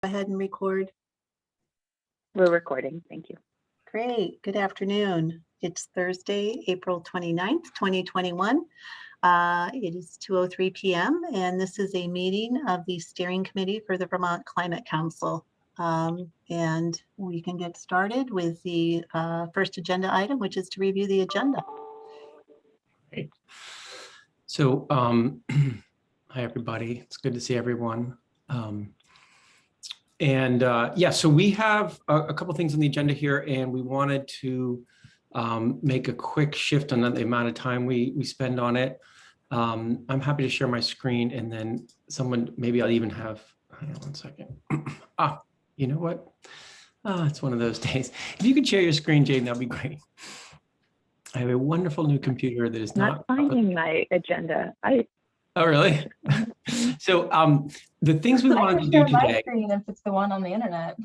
Go ahead and record. We're recording. Thank you. Great. Good afternoon. It's Thursday, April 29th, 2021. It is 2:03 p.m. and this is a meeting of the Steering Committee for the Vermont Climate Council. And we can get started with the first agenda item, which is to review the agenda. Great. So, hi, everybody. It's good to see everyone. So we have a couple things on the agenda here, and we wanted to make a quick shift on the amount of time we spend on it. I'm happy to share my screen, and then maybe I'll even have, hang on one second. You know what? It's one of those days. If you could share your screen, Jane, that'd be great. I have a wonderful new computer that is not finding my agenda. Oh, really? So the things we wanted to do today. My screen if it's the one on the internet.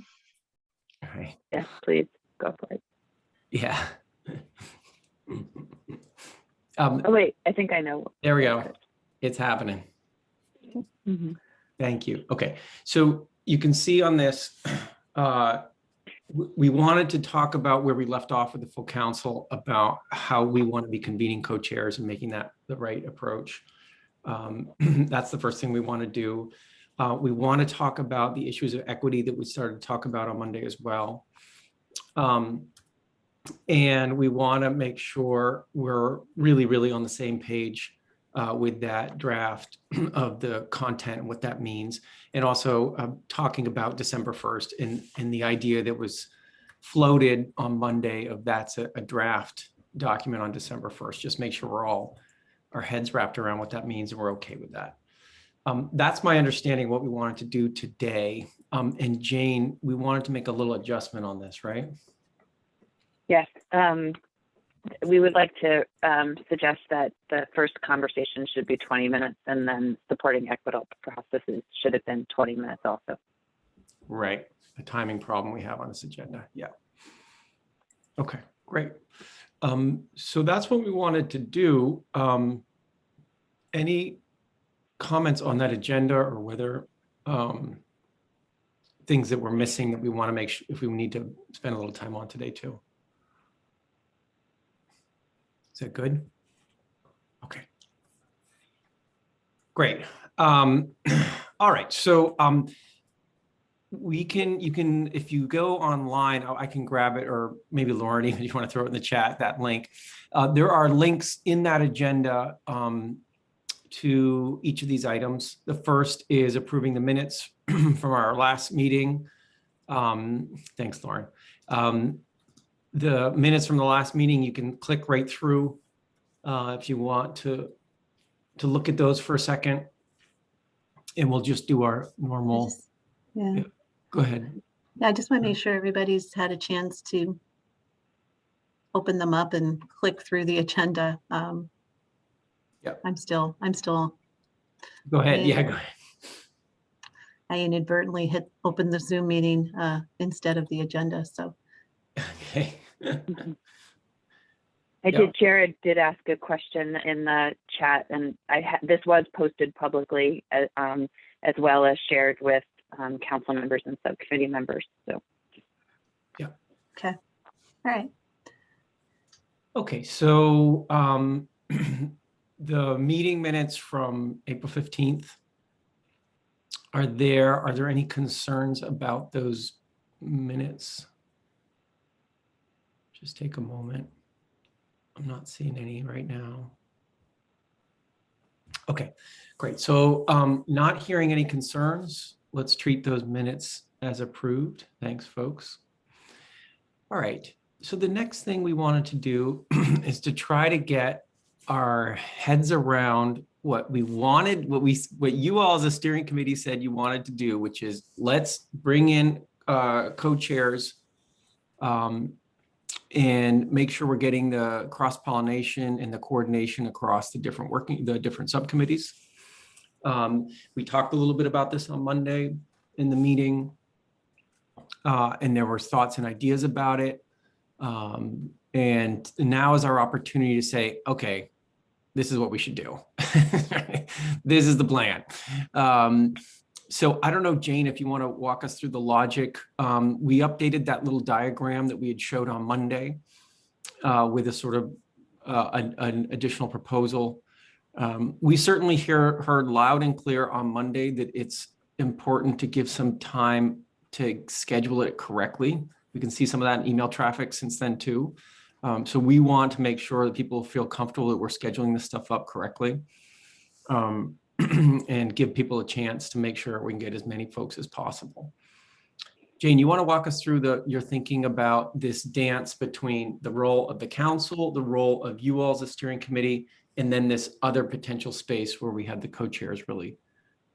All right. Yes, please go for it. Yeah. Oh wait, I think I know. There we go. It's happening. Mm-hmm. Thank you. Okay, so you can see on this, we wanted to talk about where we left off with the full council about how we want to be convening co-chairs and making that the right approach. That's the first thing we want to do. We want to talk about the issues of equity that we started to talk about on Monday as well. And we want to make sure we're really on the same page with that draft of the content and what that means. And also talking about December 1st and the idea that was floated on Monday of that's a draft document on December 1st. Just make sure we're all our heads wrapped around what that means and we're okay with that. That's my understanding of what we wanted to do today. And Jane, we wanted to make a little adjustment on this, right? Yes. We would like to suggest that the first conversation should be 20 minutes and then supporting equitable processes should have been 20 minutes also. Right. The timing problem we have on this agenda. Yeah. Okay, great. So that's what we wanted to do. Any comments on that agenda or whether things that we're missing that we want to make sure if we need to spend a little time on today too? Is that good? Okay. Great. All right. So you can, if you go online, I can grab it, or maybe Lauren, even if you want to throw it in the chat, that link. There are links in that agenda to each of these items. The first is approving the minutes from our last meeting. Thanks, Lauren. The minutes from the last meeting, you can click right through if you want to look at those for a second. And we'll just do our normal. Yeah. Go ahead. Yeah, I just want to make sure everybody's had a chance to open them up and click through the agenda. Yep. I'm still. Go ahead. Yeah, go ahead. I inadvertently open the Zoom meeting instead of the agenda. So. Okay. Jared did ask a question in the chat, and this was posted publicly as well as shared with council members and subcommittee members. So, yeah. Okay. All right. Okay. So the meeting minutes from April 15th. Are there any concerns about those minutes? Just take a moment. I'm not seeing any right now. Okay, great. So not hearing any concerns. Let's treat those minutes as approved. Thanks, folks. All right. So the next thing we wanted to do is to try to get our heads around what we wanted, what you all as a steering committee said you wanted to do, which is let's bring in co-chairs and make sure we're getting the cross-pollination and the coordination across the different subcommittees. We talked a little bit about this on Monday in the meeting, and there were thoughts and ideas about it. And now is our opportunity to say, okay, this is what we should do. This is the plan. So I don't know, Jane, if you want to walk us through the logic. We updated that little diagram that we had showed on Monday with a sort of an additional proposal. We certainly heard loud and clear on Monday that it's important to give some time to schedule it correctly. We can see some of that in email traffic since then too. So we want to make sure that people feel comfortable that we're scheduling this stuff up correctly. And give people a chance to make sure we can get as many folks as possible. Jane, you want to walk us through your thinking about this dance between the role of the council, the role of you all as a steering committee, and then this other potential space where we had the co-chairs really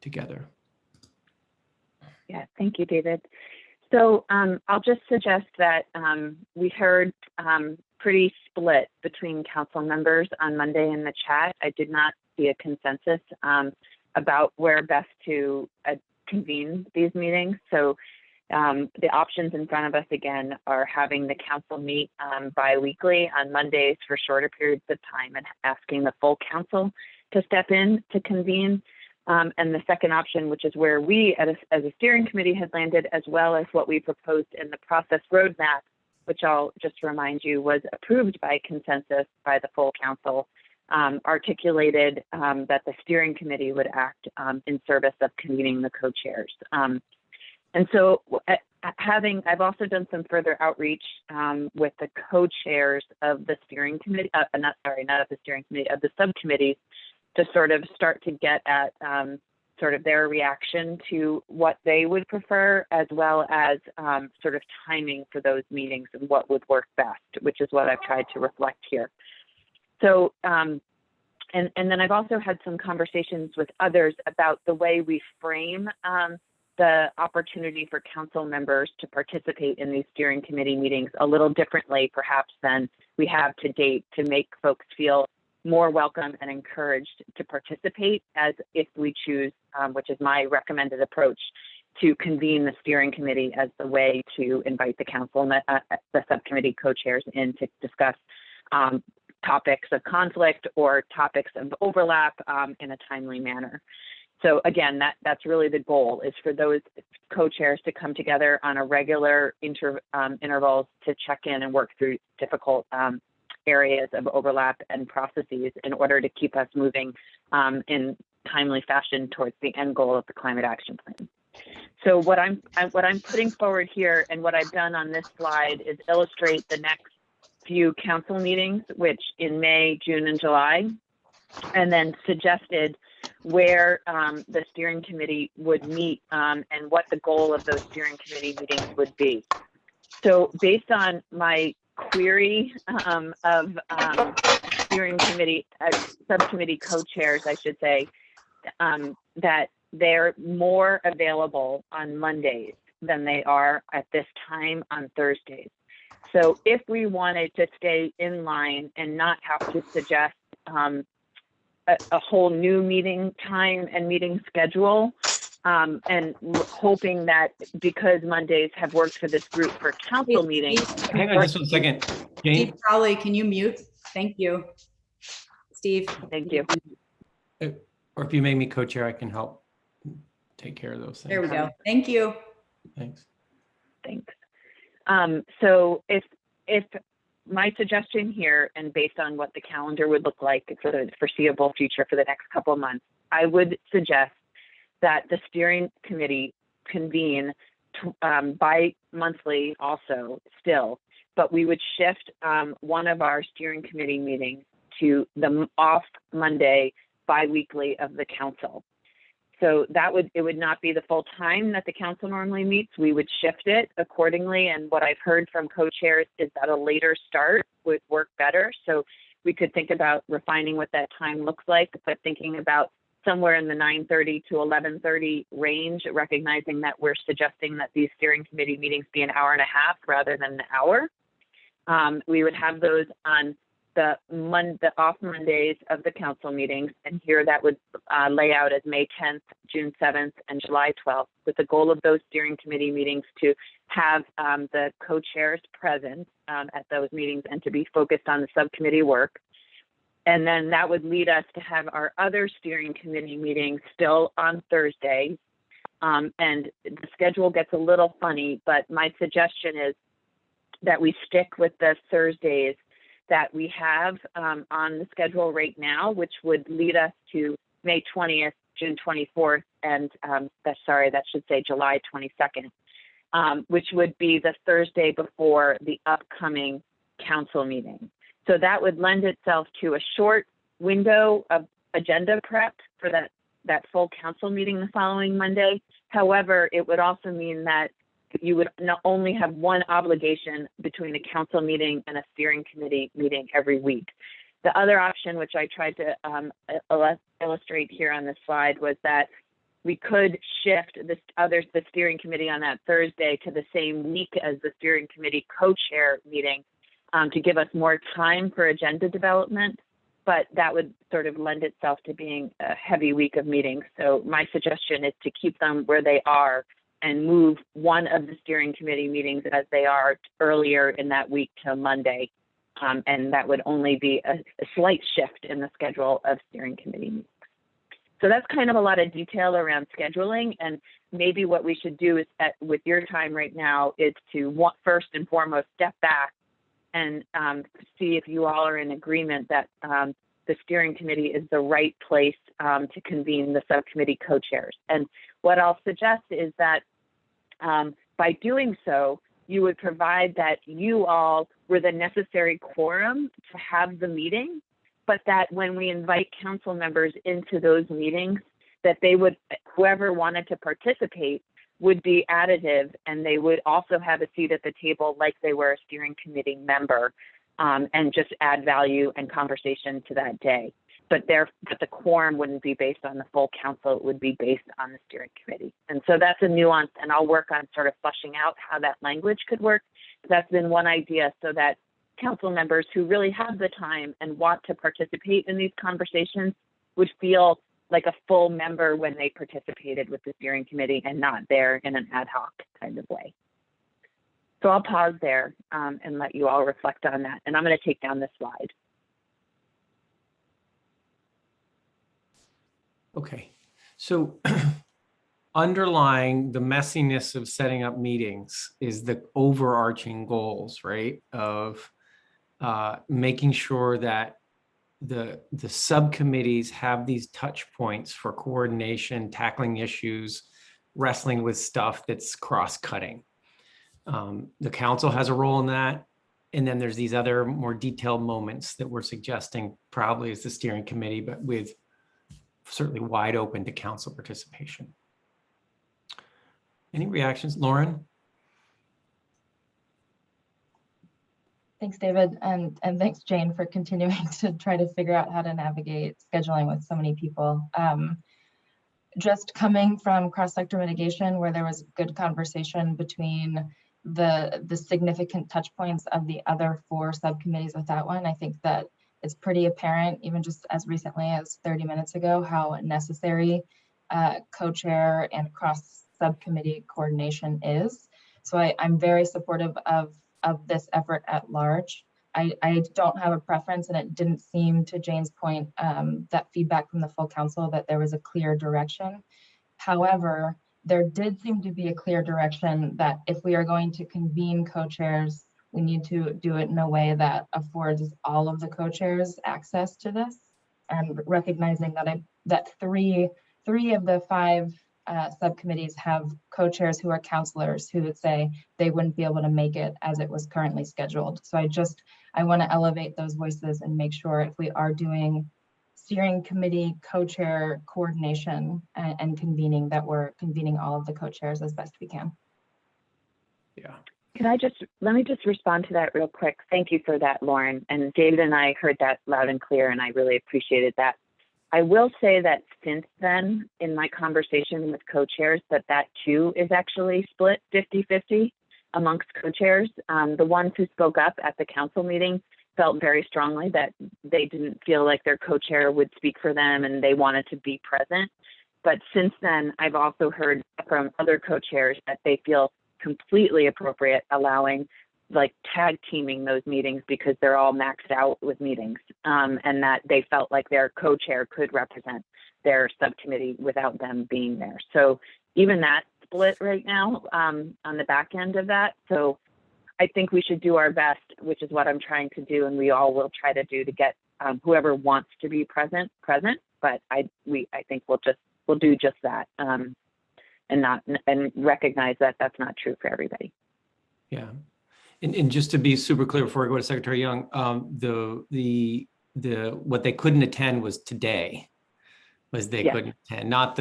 together? Yeah, thank you, David. So I'll just suggest that we heard pretty split between council members on Monday in the chat. I did not see a consensus about where best to convene these meetings. So the options in front of us again are having the council meet bi-weekly on Mondays for shorter periods of time and asking the full council to step in to convene. And the second option, which is where we as a steering committee has landed, as well as what we proposed in the process roadmap, which I'll just remind you was approved by consensus by the full council, articulated that the steering committee would act in service of convening the co-chairs. And so I've also done some further outreach with the co-chairs of the steering committee, not of the steering committee, of the subcommittees, to sort of start to get at sort of their reaction to what they would prefer, as well as sort of timing for those meetings and what would work best, which is what I've tried to reflect here. So, and then I've also had some conversations with others about the way we frame the opportunity for council members to participate in these steering committee meetings a little differently, perhaps, than we have to date, to make folks feel more welcome and encouraged to participate, as if we choose, which is my recommended approach, to convene the steering committee as the way to invite the council and the subcommittee co-chairs in to discuss topics of conflict or topics of overlap in a timely manner. So again, that's really the goal, is for those co-chairs to come together on a regular intervals to check in and work through difficult areas of overlap and processes in order to keep us moving in timely fashion towards the end goal of the climate action plan. So what I'm putting forward here, and what I've done on this slide, is illustrate the next few council meetings, which in May, June, and July, and then suggested where the steering committee would meet and what the goal of those steering committee meetings would be. So based on my query of steering committee, subcommittee co-chairs, I should say, that they're more available on Mondays than they are at this time on Thursdays. So if we wanted to stay in line and not have to suggest a whole new meeting time and meeting schedule, and hoping that because Mondays have worked for this group for council meetings. Hang on just 1 second. Jane? Steve Crowley, can you mute? Thank you. Steve. Thank you. Or if you make me co-chair, I can help take care of those things. There we go. Thank you. Thanks. Thanks. So if my suggestion here, and based on what the calendar would look like for the foreseeable future for the next couple of months, I would suggest that the steering committee convene bi-monthly also still, but we would shift one of our steering committee meetings to the off Monday bi-weekly of the council. So it would not be the full time that the council normally meets. We would shift it accordingly. And what I've heard from co-chairs is that a later start would work better. So we could think about refining what that time looks like, but thinking about somewhere in the 9:30 to 11:30 range, recognizing that we're suggesting that these steering committee meetings be an hour and a half rather than an hour. We would have those on the off Mondays of the council meetings, and here that would lay out as May 10th, June 7th, and July 12th, with the goal of those steering committee meetings to have the co-chairs present at those meetings and to be focused on the subcommittee work. And then that would lead us to have our other steering committee meetings still on Thursdays, And the schedule gets a little funny, but my suggestion is that we stick with the Thursdays that we have on the schedule right now, which would lead us to May 20th, June 24th, and that should say July 22nd, which would be the Thursday before the upcoming council meeting. So that would lend itself to a short window of agenda prep for that full council meeting the following Monday. However, it would also mean that you would not only have one obligation between a council meeting and a steering committee meeting every week. The other option, which I tried to illustrate here on this slide, was that we could shift the steering committee on that Thursday to the same week as the steering committee co-chair meeting to give us more time for agenda development, but that would sort of lend itself to being a heavy week of meetings. So my suggestion is to keep them where they are and move one of the steering committee meetings as they are earlier in that week to Monday. And that would only be a slight shift in the schedule of steering committee meetings. So that's kind of a lot of detail around scheduling. And maybe what we should do is with your time right now is to first and foremost step back and see if you all are in agreement that the steering committee is the right place to convene the subcommittee co-chairs. And what I'll suggest is that by doing so, you would provide that you all were the necessary quorum to have the meeting, but that when we invite council members into those meetings, that they would, whoever wanted to participate would be additive, and they would also have a seat at the table like they were a steering committee member, and just add value and conversation to that day. But the quorum wouldn't be based on the full council, it would be based on the steering committee. And so that's a nuance, and I'll work on sort of fleshing out how that language could work. That's been one idea, so that council members who really have the time and want to participate in these conversations would feel like a full member when they participated with the steering committee and not there in an ad hoc kind of way. So I'll pause there and let you all reflect on that. And I'm going to take down this slide. Okay, so underlying the messiness of setting up meetings is the overarching goals, right? Of making sure that the subcommittees have these touch points for coordination, tackling issues, wrestling with stuff that's cross-cutting. The council has a role in that. And then there's these other more detailed moments that we're suggesting probably as the steering committee, but with certainly wide open to council participation. Any reactions, Lauren? Thanks, David, and thanks, Jane, for continuing to try to figure out how to navigate scheduling with so many people. Just coming from cross-sector mitigation, where there was good conversation between the significant touch points of the other 4 subcommittees with that one, I think that it's pretty apparent, even just as recently as 30 minutes ago, how necessary co-chair and cross-subcommittee coordination is. So I'm very supportive of this effort at large. I don't have a preference, and it didn't seem, to Jane's point, that feedback from the full council that there was a clear direction. However, there did seem to be a clear direction that if we are going to convene co-chairs, we need to do it in a way that affords all of the co-chairs access to this, and recognizing that three of the 5 subcommittees have co-chairs who are counselors who would say they wouldn't be able to make it as it was currently scheduled. So I want to elevate those voices and make sure if we are doing steering committee co-chair coordination and convening, that we're convening all of the co-chairs as best we can. Yeah. Let me just respond to that real quick. Thank you for that, Lauren. And David and I heard that loud and clear, and I really appreciated that. I will say that since then, in my conversation with co-chairs, that too is actually split 50-50 amongst co-chairs. The ones who spoke up at the council meeting felt very strongly that they didn't feel like their co-chair would speak for them and they wanted to be present. But since then, I've also heard from other co-chairs that they feel completely appropriate allowing like tag teaming those meetings because they're all maxed out with meetings, and that they felt like their co-chair could represent their subcommittee without them being there. So even that split right now on the back end of that. So I think we should do our best, which is what I'm trying to do, and we all will try to do to get whoever wants to be present. But I think we'll do just that, and recognize that that's not true for everybody. Yeah, and just to be super clear before I go to Secretary Young, the what they couldn't attend was today. They Yes. couldn't attend, not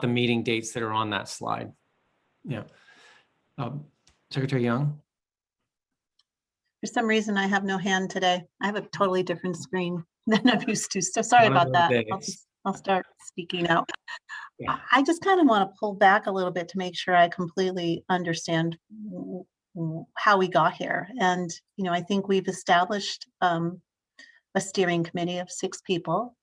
the meeting dates that are on that slide. Yeah, Secretary Young. For some reason, I have no hand today. I have a totally different screen than I'm used to. So sorry One of about that. those I'll start speaking out. Yeah. I just kind of want to pull back a little bit to make sure I completely understand how we got here. And, I think we've established a steering committee of 6 people,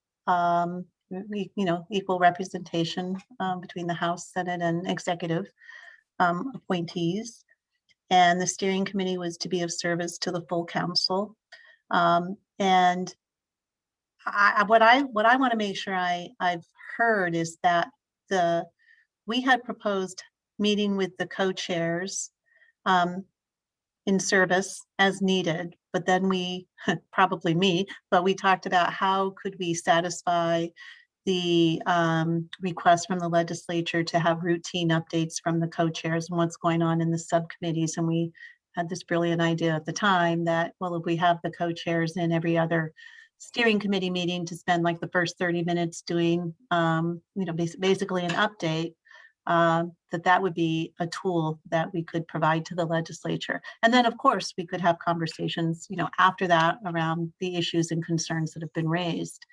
equal representation between the House, Senate, and executive appointees. And the steering committee was to be of service to the full council. And what I want to make sure I've heard is that we had proposed meeting with the co-chairs in service as needed, but then we, probably me, but we talked about how could we satisfy the request from the legislature to have routine updates from the co-chairs and what's going on in the subcommittees. And we had this brilliant idea at the time that, well, if we have the co-chairs in every other steering committee meeting to spend like the first 30 minutes doing, basically an update, that would be a tool that we could provide to the legislature. And then, of course, we could have conversations, after that around the issues and concerns that have been raised.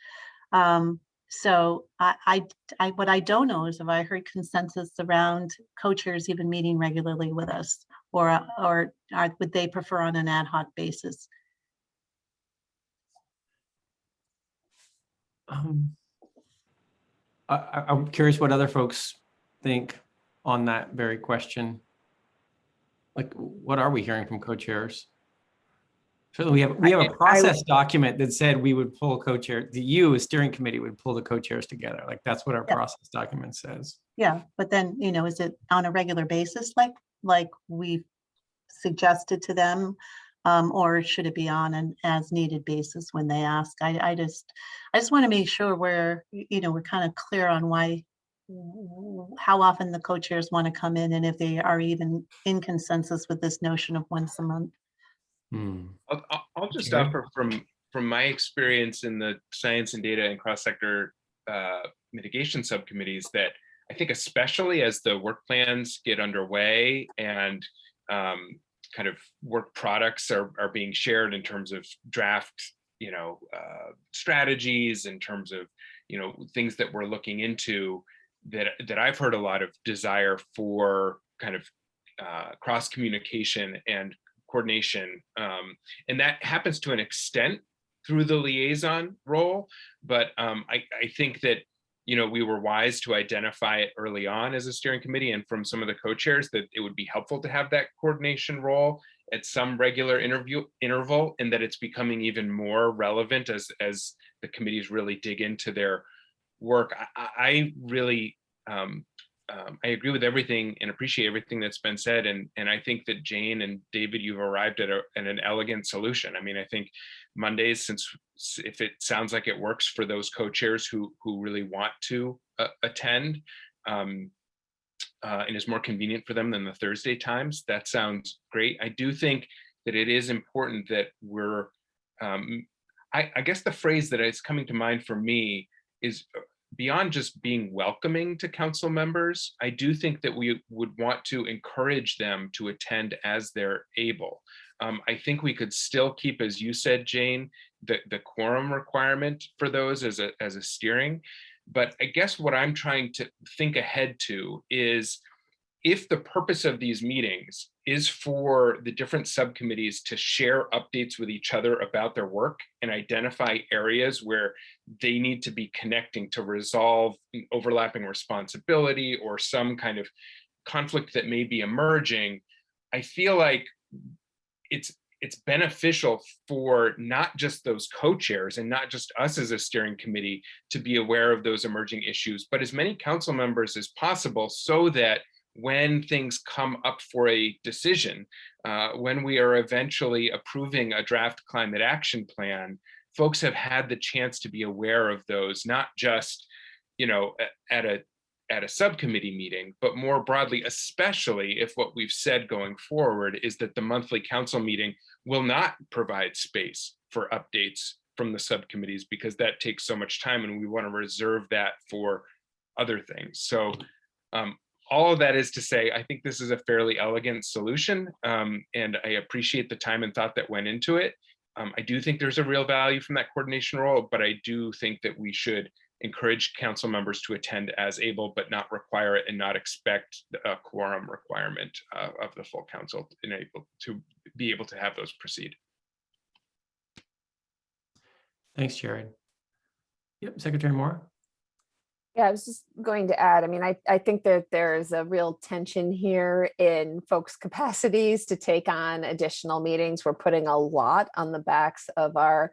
So what I don't know is if I heard consensus around co-chairs even meeting regularly with us, or would they prefer on an ad hoc basis? I'm curious what other folks think on that very question. Like, what are we hearing from co-chairs? So we have a process document that said we would pull co-chair, a steering committee would pull the co-chairs together. Like, that's what our process document says. Yeah, but then, is it on a regular basis, like we've suggested to them, or should it be on an as needed basis when they ask? I just want to make sure we're kind of clear on how often the co-chairs want to come in, and if they are even in consensus with this notion of once a month. I'll just offer from my experience in the science and data and cross-sector mitigation subcommittees that I think, especially as the work plans get underway and kind of work products are being shared in terms of draft, strategies, in terms of, things that we're looking into, that I've heard a lot of desire for kind of cross communication and coordination, and that happens to an extent through the liaison role, but I think that we were wise to identify it early on as a steering committee, and from some of the co-chairs that it would be helpful to have that coordination role at some regular interval, and that it's becoming even more relevant as the committees really dig into their work. I really I agree with everything and appreciate everything that's been said. And I think that Jane and David, you've arrived at an elegant solution. I mean, I think Mondays, if it sounds like it works for those co-chairs who really want to attend, and is more convenient for them than the Thursday times, that sounds great. I do think that it is important that we're, I guess the phrase that is coming to mind for me is, beyond just being welcoming to council members, I do think that we would want to encourage them to attend as they're able. I think we could still keep, as you said, Jane, the quorum requirement for those as a steering. But I guess what I'm trying to think ahead to is, if the purpose of these meetings is for the different subcommittees to share updates with each other about their work and identify areas where they need to be connecting to resolve overlapping responsibility or some kind of conflict that may be emerging, I feel like it's beneficial for not just those co-chairs and not just us as a steering committee to be aware of those emerging issues, but as many council members as possible, so that when things come up for a decision, when we are eventually approving a draft climate action plan, folks have had the chance to be aware of those, not just, at a subcommittee meeting, but more broadly, especially if what we've said going forward is that the monthly council meeting will not provide space for updates from the subcommittees, because that takes so much time and we want to reserve that for other things. So all of that is to say, I think this is a fairly elegant solution, and I appreciate the time and thought that went into it. I do think there's a real value from that coordination role, but I do think that we should encourage council members to attend as able, but not require it, and not expect a quorum requirement of the full council to be able to have those proceed. Thanks, Jared. Yep, Secretary Moore. Yeah, I was just going to add, I mean, I think that there's a real tension here in folks' capacities to take on additional meetings. We're putting a lot on the backs of our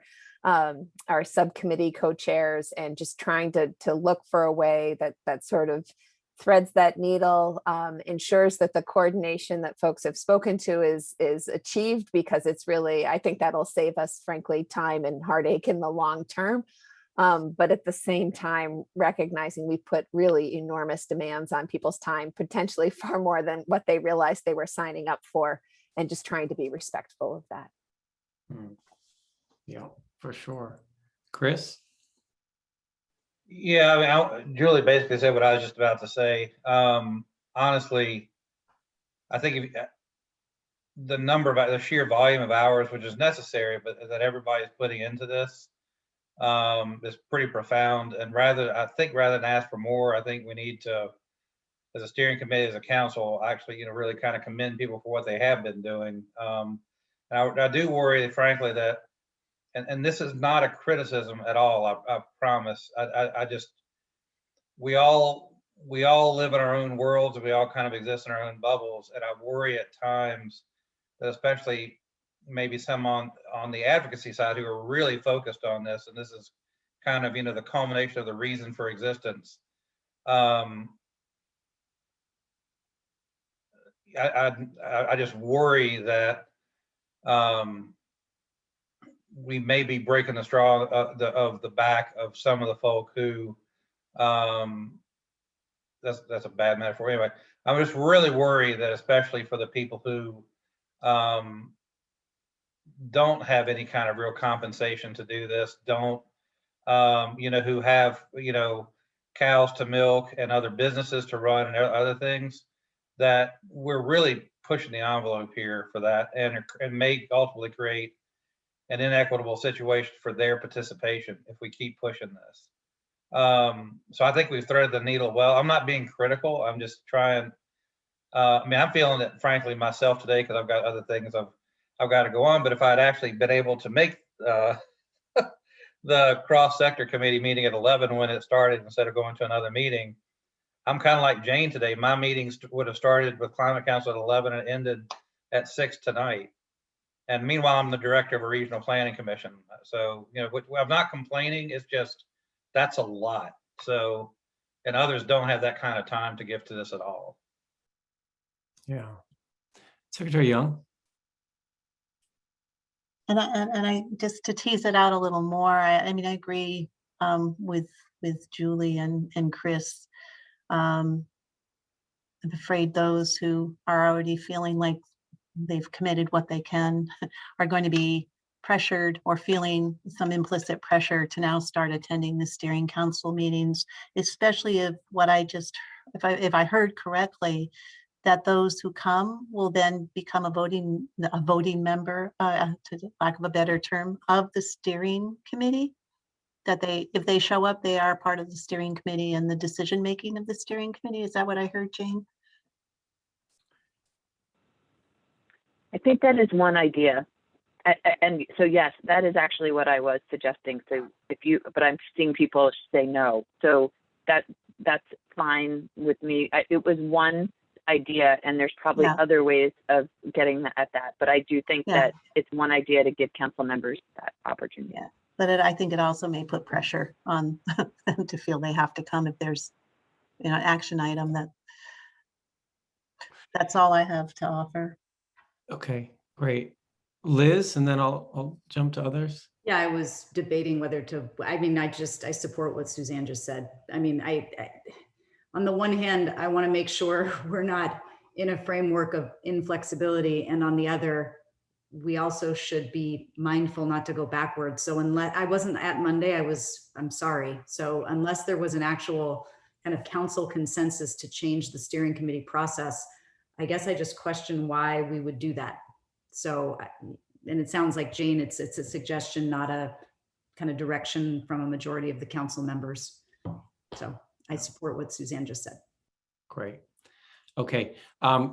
subcommittee co-chairs, and just trying to look for a way that sort of threads that needle, ensures that the coordination that folks have spoken to is achieved, because it's really, I think that'll save us, frankly, time and heartache in the long term. But at the same time, recognizing we put really enormous demands on people's time, potentially far more than what they realized they were signing up for, and just trying to be respectful of that. Yeah, for sure. Chris? Yeah, I mean, Julie basically said what I was just about to say. Honestly, I think the sheer volume of hours, which is necessary, but that everybody's putting into this, is pretty profound. And I think rather than ask for more, I think we need to, as a steering committee, as a council, actually, really kind of commend people for what they have been doing. And I do worry, frankly, that, and this is not a criticism at all, I promise. We all live in our own worlds, and we all kind of exist in our own bubbles. And I worry at times that, especially maybe some on the advocacy side who are really focused on this, and this is kind of, the culmination of the reason for existence. I just worry that we may be breaking the straw of the back of some of the folk who, that's a bad metaphor. Anyway, I'm just really worried that, especially for the people who don't have any kind of real compensation to do this, who have, cows to milk and other businesses to run and other things, that we're really pushing the envelope here for that, and may ultimately create an inequitable situation for their participation if we keep pushing this. So I think we've threaded the needle well. I'm not being critical. I'm just trying. I'm feeling it, frankly, myself today, because I've got other things I've got to go on. But if I'd actually been able to make the cross-sector committee meeting at 11 when it started, instead of going to another meeting, I'm kind of like Jane today. My meetings would have started with Climate Council at 11 and ended at 6 tonight. And meanwhile, I'm the director of a regional planning commission. So, I'm not complaining. It's just, that's a lot. So, and others don't have that kind of time to give to this at all. Yeah. Secretary Young? And I just to tease it out a little more, I mean, I agree with Julie and Chris. I'm afraid those who are already feeling like they've committed what they can are going to be pressured or feeling some implicit pressure to now start attending the steering council meetings, especially if I heard correctly, that those who come will then become a voting member, to lack of a better term, of the steering committee. That if they show up, they are part of the steering committee and the decision making of the steering committee. Is that what I heard, Jane? I think that is one idea. And so, yes, that is actually what I was suggesting. So but I'm seeing people say no. So that's fine with me. It was one idea, and there's probably Yeah. other ways of getting at that. But I do think Yeah. that it's one idea to give council members that opportunity. Yeah. But I think it also may put pressure on them to feel they have to come if there's, an action item that's all I have to offer. Okay, great. Liz, and then I'll jump to others. Yeah, I was debating whether to, I mean, I support what Suzanne just said. I mean, I on the one hand, I want to make sure we're not in a framework of inflexibility. And on the other, we also should be mindful not to go backwards. So unless I wasn't at Monday, I'm sorry. So unless there was an actual kind of council consensus to change the steering committee process, I guess I just question why we would do that. So, and it sounds like, Jane, it's a suggestion, not a kind of direction from a majority of the council members. So I support what Suzanne just said. Great. Okay,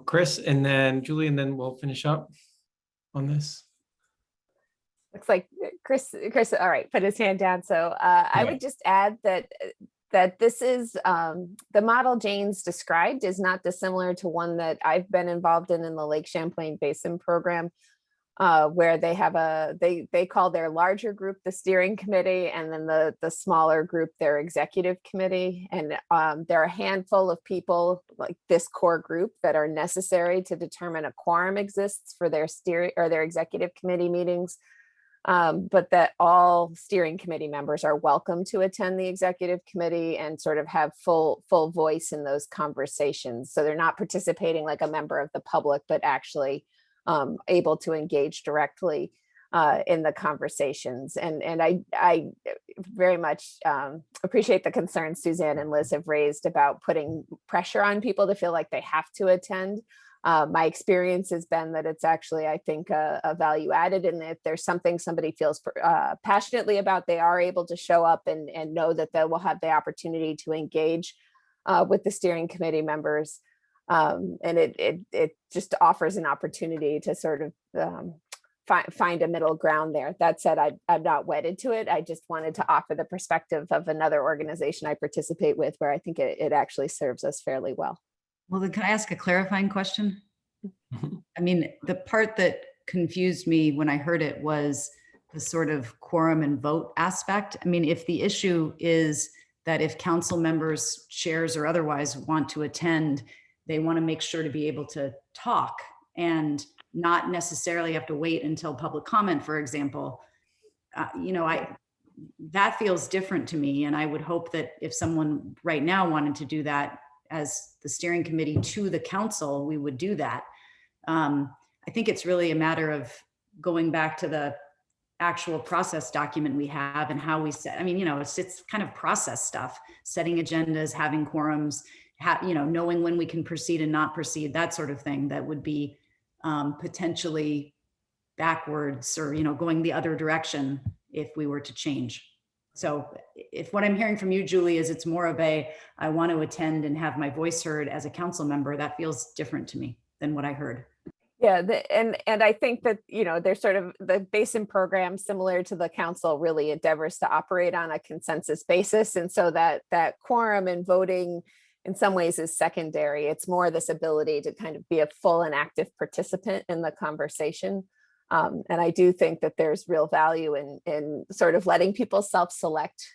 Chris, and then Julie, and then we'll finish up on this. Looks like Chris, all right, put his hand down. So I would just add that this is the model Jane's described is not dissimilar to one that I've been involved in the Lake Champlain Basin program, where they have they call their larger group the steering committee, and then the smaller group their executive committee. And there are a handful of people like this core group that are necessary to determine a quorum exists for their steering or their executive committee meetings. But that all steering committee members are welcome to attend the executive committee and sort of have full voice in those conversations. So they're not participating like a member of the public, but actually able to engage directly in the conversations. And I very much appreciate the concerns Suzanne and Liz have raised about putting pressure on people to feel like they have to attend. My experience has been that it's actually, I think, a value added, and if there's something somebody feels passionately about, they are able to show up and know that they will have the opportunity to engage with the steering committee members. And it just offers an opportunity to sort of find a middle ground there. That said, I'm not wedded to it. I just wanted to offer the perspective of another organization I participate with, where I think it actually serves us fairly well. Well, then can I ask a clarifying question? I mean, the part that confused me when I heard it was the sort of quorum and vote aspect. I mean, if the issue is that if council members, chairs or otherwise want to attend, they want to make sure to be able to talk and not necessarily have to wait until public comment, for example. That feels different to me. And I would hope that if someone right now wanted to do that as the steering committee to the council, we would do that. I think it's really a matter of going back to the actual process document we have and how we set. I mean, it's kind of process stuff, setting agendas, having quorums, knowing when we can proceed and not proceed, that sort of thing. That would be potentially backwards or, going the other direction if we were to change. So if what I'm hearing from you, Julie, is it's more of I want to attend and have my voice heard as a council member, that feels different to me than what I heard. Yeah, and I think that, there's sort of the Basin program, similar to the council, really endeavors to operate on a consensus basis. And so that quorum and voting in some ways is secondary. It's more this ability to kind of be a full and active participant in the conversation. And I do think that there's real value in sort of letting people self-select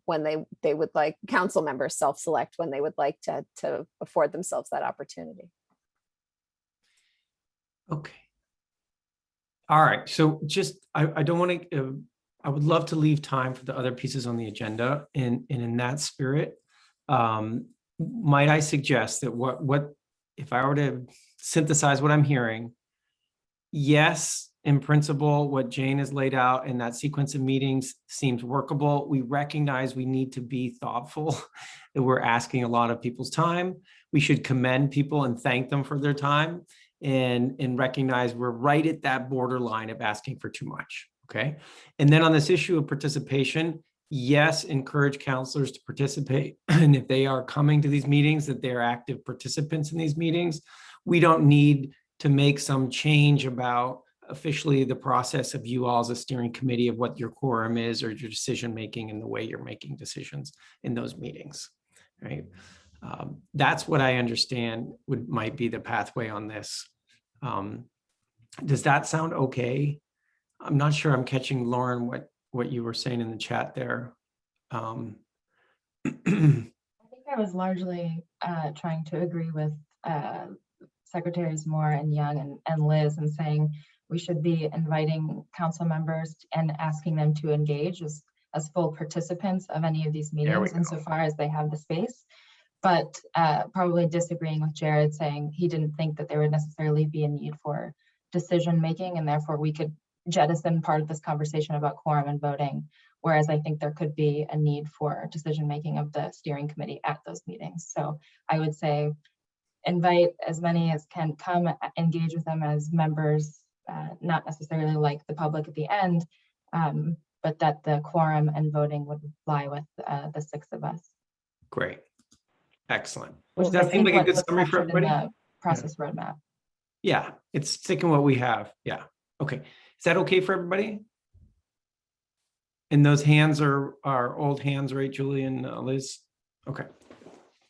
when they would like, council members self-select when they would like to afford themselves that opportunity. Okay. All right. So just, I don't want to, I would love to leave time for the other pieces on the agenda. And in that spirit, might I suggest that what if I were to synthesize what I'm hearing? Yes, in principle, what Jane has laid out in that sequence of meetings seems workable. We recognize we need to be thoughtful, that we're asking a lot of people's time. We should commend people and thank them for their time, and recognize we're right at that borderline of asking for too much, okay? And then on this issue of participation, yes, encourage counselors to participate. And if they are coming to these meetings, that they're active participants in these meetings. We don't need to make some change about officially the process of you all as a steering committee of what your quorum is or your decision making and the way you're making decisions in those meetings, right? That's what I understand might be the pathway on this. Does that sound okay? I'm not sure I'm catching, Lauren, what you were saying in the chat there. I think I was largely trying to agree with Secretaries Moore and Young and Liz, and saying we should be inviting council members and asking them to engage as full participants of any of these meetings insofar as they have the space. But probably disagreeing with Jared, saying he didn't think that there would necessarily be a need for decision making, and therefore we could jettison part of this conversation about quorum and voting, whereas I think there could be a need for decision making of the steering committee at those meetings. So I would say invite as many as can come, engage with them as members, not necessarily like the public at the end, but that the quorum and voting would lie with the 6 of us. Great. Excellent. Which Does that seem like a good what's summary for captured in everybody? the process roadmap. Yeah, it's sticking what we have. Yeah. Okay. Is that okay for everybody? And those hands are old hands, right, Julie and Liz? Okay.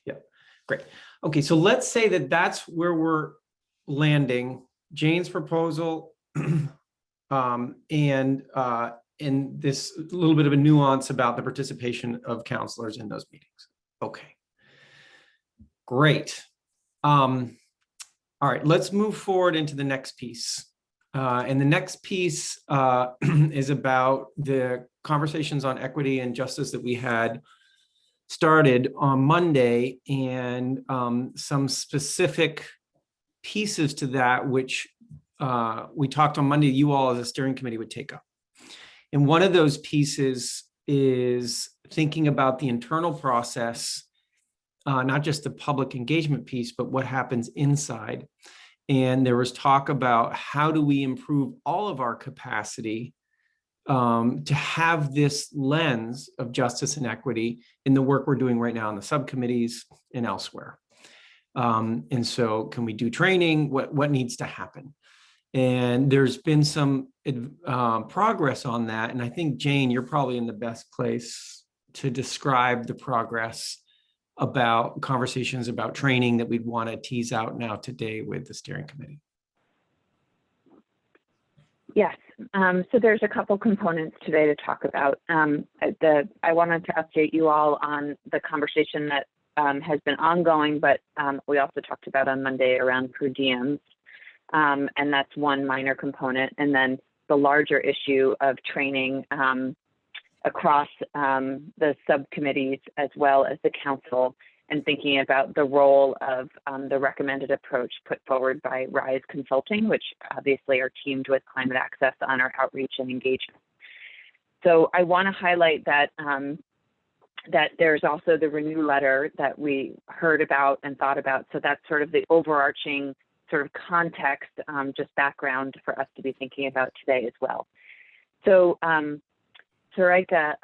Yeah, great. Okay, so let's say that that's where we're landing. Jane's proposal and in this little bit of a nuance about the participation of counselors in those meetings. Okay, great. All right, let's move forward into the next piece. And the next piece is about the conversations on equity and justice that we had started on Monday, and some specific pieces to that, which we talked on Monday, you all as a steering committee would take up. And one of those pieces is thinking about the internal process, not just the public engagement piece, but what happens inside. And there was talk about how do we improve all of our capacity to have this lens of justice and equity in the work we're doing right now in the subcommittees and elsewhere. And so can we do training? What needs to happen? And there's been some progress on that. And I think, Jane, you're probably in the best place to describe the progress about conversations about training that we'd want to tease out now today with the steering committee. Yes, so there's a couple components today to talk about. I wanted to update you all on the conversation that has been ongoing, but we also talked about on Monday around per diems, and that's one minor component. And then the larger issue of training across the subcommittees as well as the council, and thinking about the role of the recommended approach put forward by RISE Consulting, which obviously are teamed with Climate Access on our outreach and engagement. So I want to highlight that that there's also the Renew letter that we heard about and thought about. So that's sort of the overarching sort of context, just background for us to be thinking about today as well. So Sarika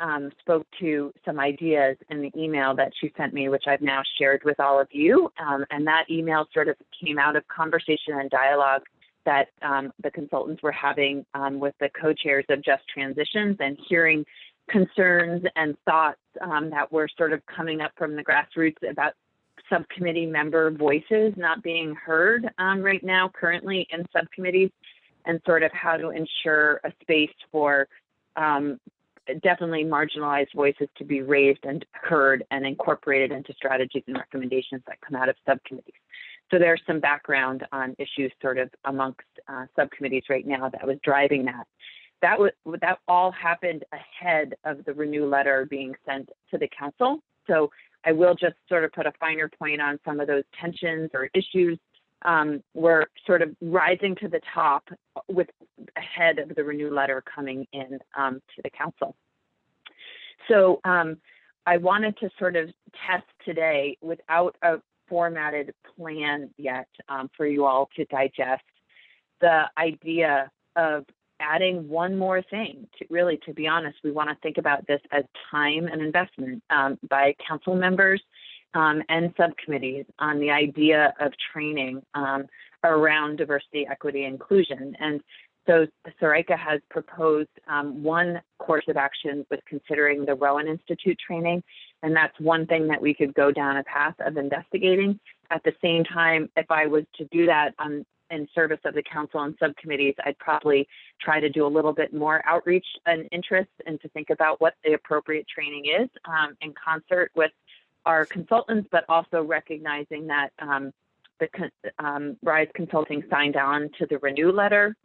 spoke to some ideas in the email that she sent me, which I've now shared with all of you. And that email sort of came out of conversation and dialogue that the consultants were having with the co-chairs of Just Transitions, and hearing concerns and thoughts that were sort of coming up from the grassroots about subcommittee member voices not being heard right now currently in subcommittees, and sort of how to ensure a space for definitely marginalized voices to be raised and heard and incorporated into strategies and recommendations that come out of subcommittees. So there's some background on issues sort of amongst subcommittees right now that was driving that. That all happened ahead of the Renew letter being sent to the council. So I will just sort of put a finer point on some of those tensions or issues were sort of rising to the top with ahead of the Renew letter coming in to the council. So I wanted to sort of test today, without a formatted plan yet for you all to digest, the idea of adding one more thing. To be honest, we want to think about this as time and investment by council members and subcommittees on the idea of training around diversity, equity, inclusion. And So Sarika has proposed one course of action with considering the Rowan Institute training. And that's one thing that we could go down a path of investigating. At the same time, if I was to do that in service of the council and subcommittees, I'd probably try to do a little bit more outreach and interest and to think about what the appropriate training is in concert with our consultants, but also recognizing that Rise Consulting signed on to the Renew letter,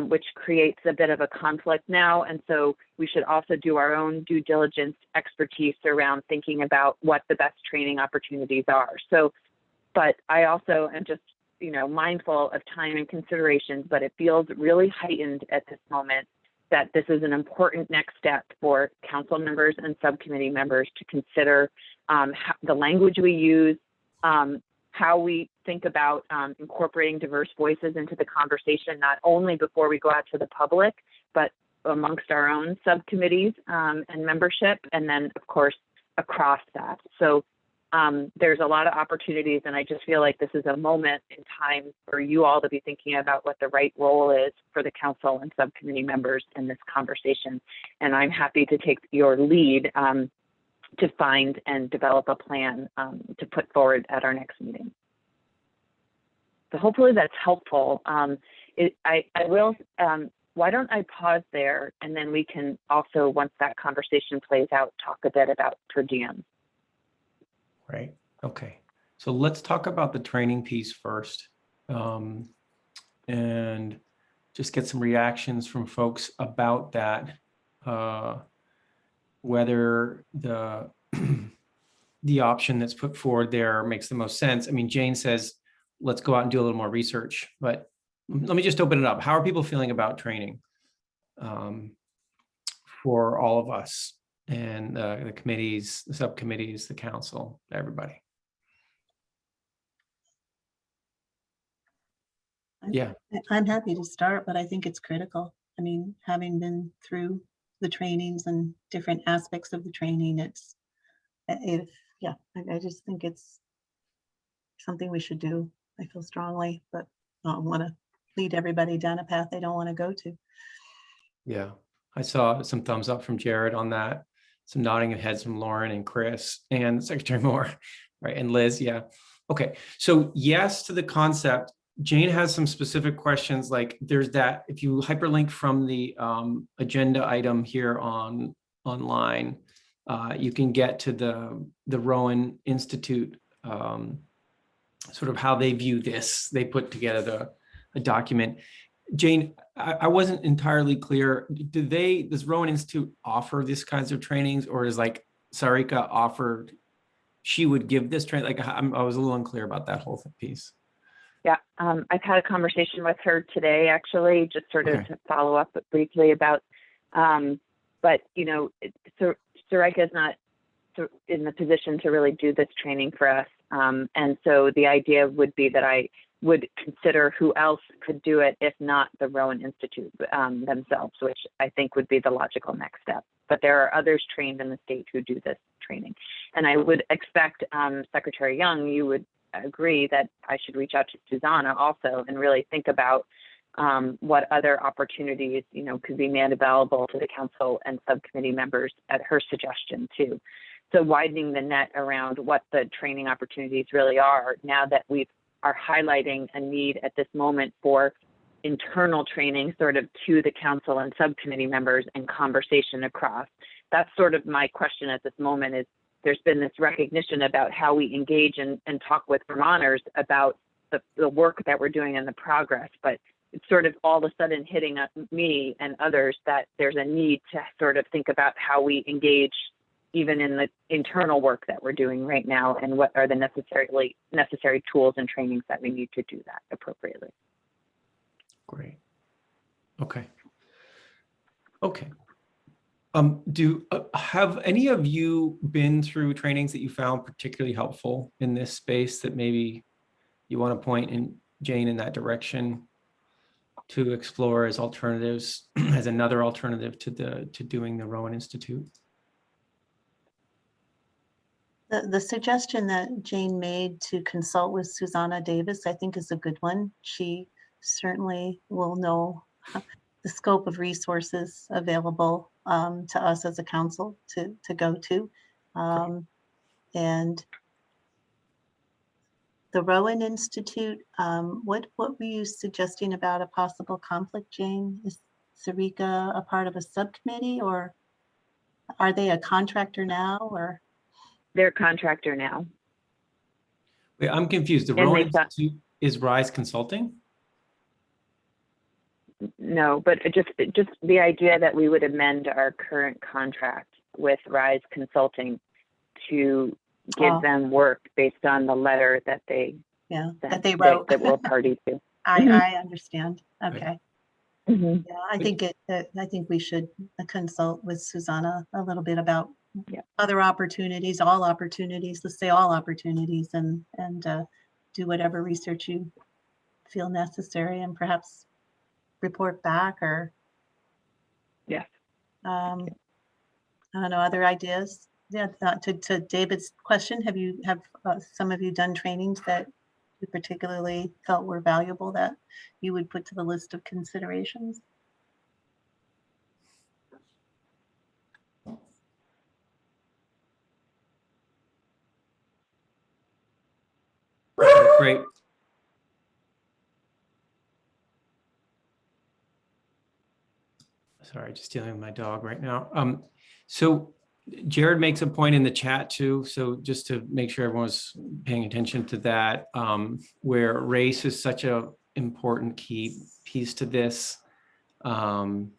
which creates a bit of a conflict now. And so we should also do our own due diligence expertise around thinking about what the best training opportunities are. So, but I also am just, mindful of time and considerations, but it feels really heightened at this moment that this is an important next step for council members and subcommittee members to consider the language we use, how we think about incorporating diverse voices into the conversation, not only before we go out to the public, but amongst our own subcommittees and membership, and then of course across that. So there's a lot of opportunities, and I just feel like this is a moment in time for you all to be thinking about what the right role is for the council and subcommittee members in this conversation. And I'm happy to take your lead to find and develop a plan to put forward at our next meeting. So hopefully that's helpful. I will, why don't I pause there, and then we can also, once that conversation plays out, talk a bit about per diem. Right. Okay. So let's talk about the training piece first, and just get some reactions from folks about that. Whether the the option that's put forward there makes the most sense. I mean, Jane says, let's go out and do a little more research, but let me just open it up. How are people feeling about training for all of us and the committees, the subcommittees, the council, everybody? Yeah. I'm happy to start, but I think it's critical. I mean, having been through the trainings and different aspects of the training, I just think it's something we should do. I feel strongly, but I don't want to lead everybody down a path they don't want to go to. Yeah. I saw some thumbs up from Jared on that, some nodding of heads from Lauren and Chris and Secretary Moore, right? And Liz, yeah. Okay, so yes to the concept. Jane has some specific questions, like there's that, if you hyperlink from the agenda item here online, you can get to the Rowan Institute, sort of how they view this. They put together a document. Jane, I wasn't entirely clear. Does Rowan Institute offer these kinds of trainings, or is like Sarika offered, she would give this training? Like I was a little unclear about that whole piece. Yeah, I've had a conversation with her today, actually, just sort of to follow up briefly about, but Sarika is not in the position to really do this training for us. And so the idea would be that I would consider who else could do it, if not the Rowan Institute themselves, which I think would be the logical next step. But there are others trained in the state who do this training. And I would expect, Secretary Young, you would agree that I should reach out to Susanna also and really think about what other opportunities, could be made available to the council and subcommittee members at her suggestion too. So widening the net around what the training opportunities really are, now that we are highlighting a need at this moment for internal training sort of to the council and subcommittee members and conversation across. That's sort of my question at this moment, is there's been this recognition about how we engage and talk with Vermonters about the work that we're doing and the progress, but it's sort of all of a sudden hitting me and others that there's a need to sort of think about how we engage even in the internal work that we're doing right now, and what are the necessary tools and trainings that we need to do that appropriately. Great. Okay. Have any of you been through trainings that you found particularly helpful in this space that maybe you want to point in, Jane, in that direction to explore as alternatives, as another alternative to doing the Rowan Institute? The suggestion that Jane made to consult with Susanna Davis, I think, is a good one. She certainly will know the scope of resources available to us as a council to go to. And the Rowan Institute, what were you suggesting about a possible conflict, Jane? Is Sarika a part of a subcommittee, or are they a contractor now, or? They're a contractor now. Wait, I'm confused. The And Rowan they thought- Institute is Rise Consulting? No, but just the idea that we would amend our current contract with Rise Consulting to give them work based on the letter that they Yeah, sent, that they wrote. that we're party to. I understand. Okay. Mhm. Yeah, I think we should consult with Susanna a little bit about Yeah. other opportunities, all opportunities. Let's say all opportunities, and do whatever research you feel necessary, and perhaps report back, or Yes. I don't know, other ideas. Yeah, to David's question, have some of you done trainings that you particularly felt were valuable that you would put to the list of considerations? Great. Sorry, just dealing with my dog right now. So Jared makes a point in the chat too. So just to make sure everyone's paying attention to that, where race is such a important key piece to this. And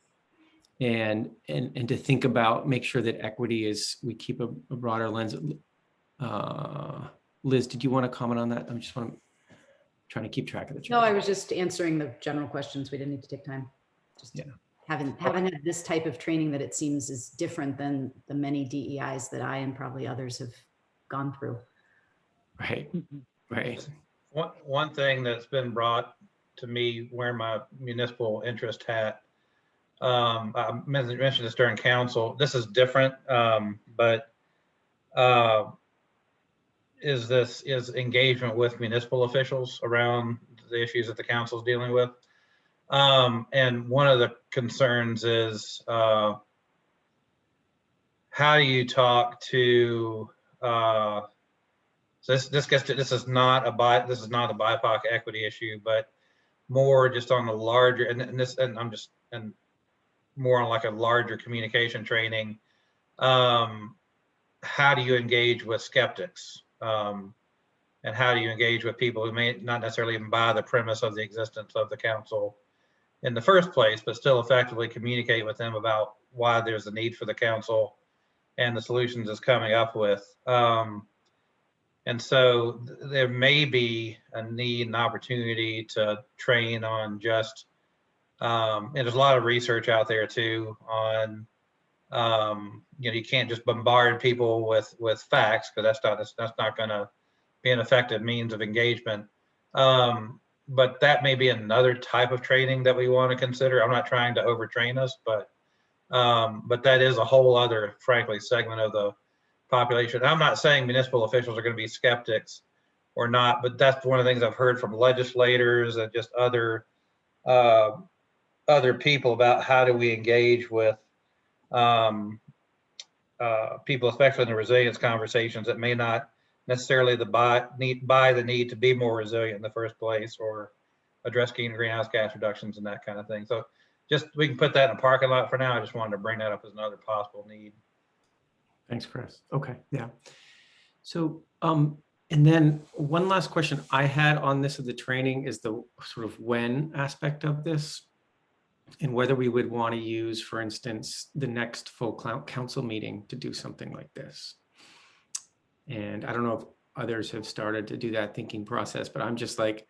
to think about, make sure that equity is, we keep a broader lens. Liz, did you want to comment on that? I'm just trying to keep track of the chat. No, I was just answering the general questions. We didn't need to take time. Just having had this type of training that it seems is different than the many DEIs that I and probably others have gone through. Right, right. One thing that's been brought to me wearing my municipal interest hat, I mentioned this during council. This is different, but is engagement with municipal officials around the issues that the council is dealing with. And one of the concerns is how do you talk to so this gets to, this is not a BIPOC equity issue, but more just on the larger and more on like a larger communication training. How do you engage with skeptics? And how do you engage with people who may not necessarily even buy the premise of the existence of the council in the first place, but still effectively communicate with them about why there's a need for the council and the solutions it's coming up with. And so there may be a need and opportunity to train on just, and there's a lot of research out there too on, you can't just bombard people with facts, because that's not going to be an effective means of engagement. But that may be another type of training that we want to consider. I'm not trying to overtrain us, but that is a whole other, frankly, segment of the population. I'm not saying municipal officials are going to be skeptics or not, but that's one of the things I've heard from legislators and just other people about how do we engage with people, especially in the resilience conversations, that may not necessarily buy the need to be more resilient in the first place, or address greenhouse gas reductions and that kind of thing. So just, we can put that in a parking lot for now. I just wanted to bring that up as another possible need. Thanks, Chris. Okay, yeah. So, and then one last question I had on this of the training is the sort of when aspect of this, and whether we would want to use, for instance, the next full council meeting to do something like this. And I don't know if others have started to do that thinking process, but I'm just like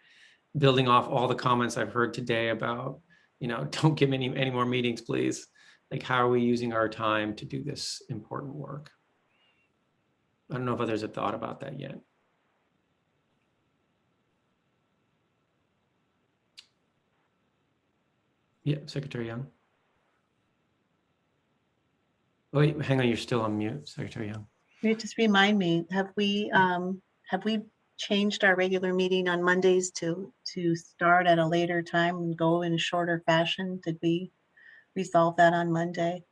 building off all the comments I've heard today about, don't give me any more meetings, please. Like, how are we using our time to do this important work? I don't know if others have thought about that yet. Yeah, Secretary Young. Wait, hang on, you're still on mute, Secretary Young. Just remind me, have we changed our regular meeting on Mondays to start at a later time and go in a shorter fashion? Did we resolve that on Monday?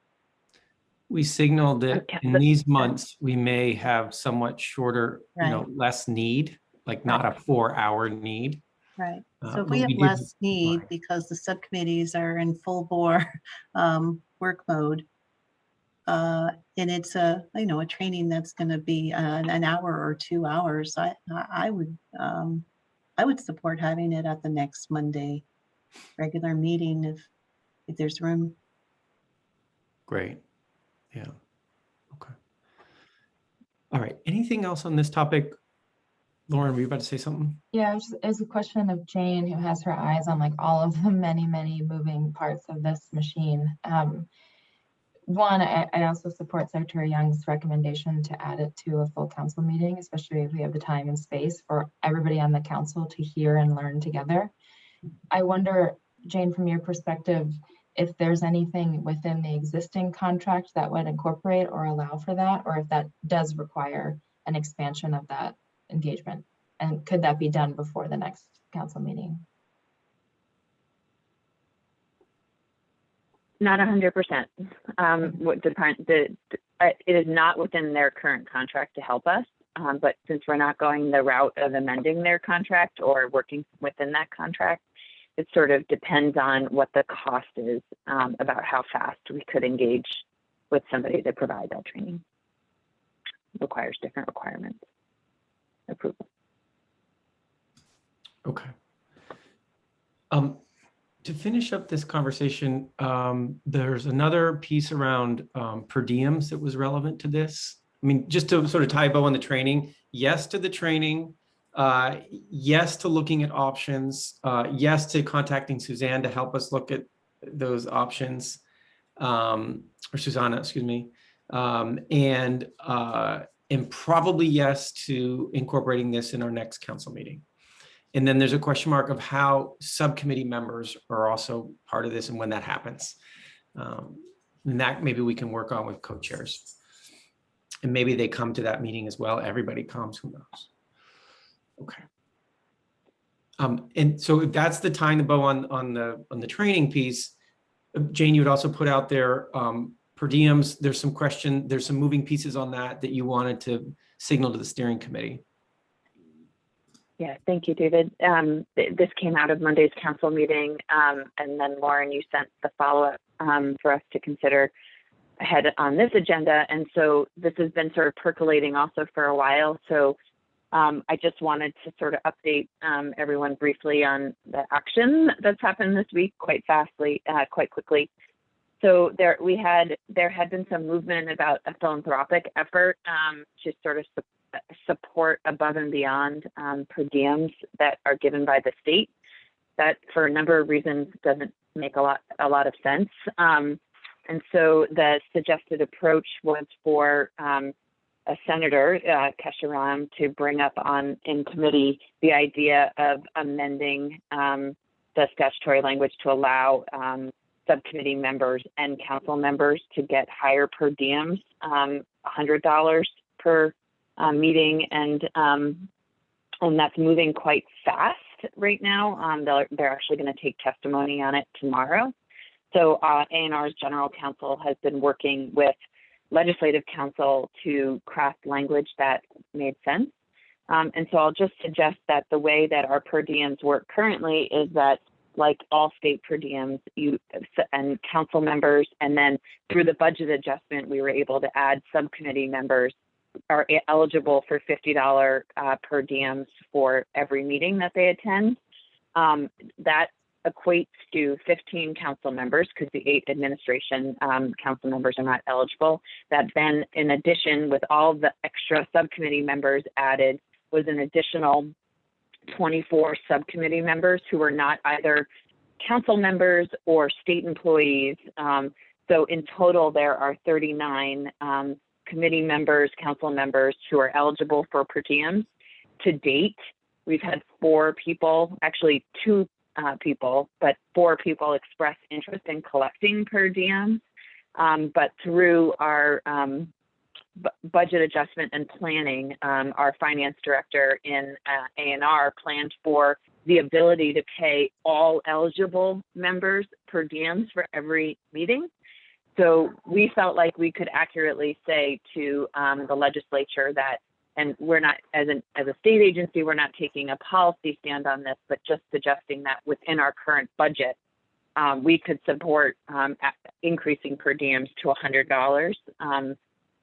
We signaled that Okay, in these months, we may have somewhat shorter, Right. less need, like not a 4-hour need. Right. So if but we have did less need comply. because the subcommittees are in full bore work mode, and it's a training that's going to be an hour or 2 hours, I would support having it at the next Monday regular meeting if there's room. Great. Yeah. Okay. All right. Anything else on this topic? Lauren, were you about to say something? Yeah, it's a question of Jane, who has her eyes on like all of the many, many moving parts of this machine. One, I also support Secretary Young's recommendation to add it to a full council meeting, especially if we have the time and space for everybody on the council to hear and learn together. I wonder, Jane, from your perspective, if there's anything within the existing contract that would incorporate or allow for that, or if that does require an expansion of that engagement. And could that be done before the next council meeting? Not 100%. It is not within their current contract to help us, but since we're not going the route of amending their contract or working within that contract, it sort of depends on what the cost is, about how fast we could engage with somebody to provide that training. It requires different requirements. Approval. Okay. To finish up this conversation, there's another piece around per diems that was relevant to this. I mean, just to sort of tie a bow on the training, yes to the training, yes to looking at options, yes to contacting Suzanne to help us look at those options, or Susanna, excuse me, and probably yes to incorporating this in our next council meeting. And then there's a question mark of how subcommittee members are also part of this and when that happens. And that maybe we can work on with co-chairs. And maybe they come to that meeting as well. Everybody comes, who knows? Okay. And so if that's the tying the bow on the training piece, Jane, you would also put out there per diems. There's some moving pieces on that you wanted to signal to the steering committee. Yeah, thank you, David. This came out of Monday's council meeting, and then Lauren, you sent the follow-up for us to consider ahead on this agenda. And so this has been sort of percolating also for a while. So I just wanted to sort of update everyone briefly on the action that's happened this week quite quickly. So there had been some movement about a philanthropic effort to sort of support above and beyond per diems that are given by the state. That, for a number of reasons, doesn't make a lot of sense. And so the suggested approach was for a senator, Kesharam, to bring up in committee the idea of amending the statutory language to allow subcommittee members and council members to get higher per diems, $100 per meeting, and that's moving quite fast right now. They're actually going to take testimony on it tomorrow. So ANR's general counsel has been working with legislative counsel to craft language that made sense. And so I'll just suggest that the way that our per diems work currently is that, like all state per diems, and council members, and then through the budget adjustment, we were able to add subcommittee members are eligible for $50 per diems for every meeting that they attend. That equates to 15 council members, because the 8 administration council members are not eligible. That then, in addition, with all the extra subcommittee members added, was an additional 24 subcommittee members who were not either council members or state employees. So in total, there are 39 committee members, council members who are eligible for per diems. To date, we've had 4 people, actually 2 people, but 4 people express interest in collecting per diems. But through our budget adjustment and planning, our finance director in A&R planned for the ability to pay all eligible members per diems for every meeting. So we felt like we could accurately say to the legislature that, and we're not, as a state agency, we're not taking a policy stand on this, but just suggesting that within our current budget, we could support increasing per diems to $100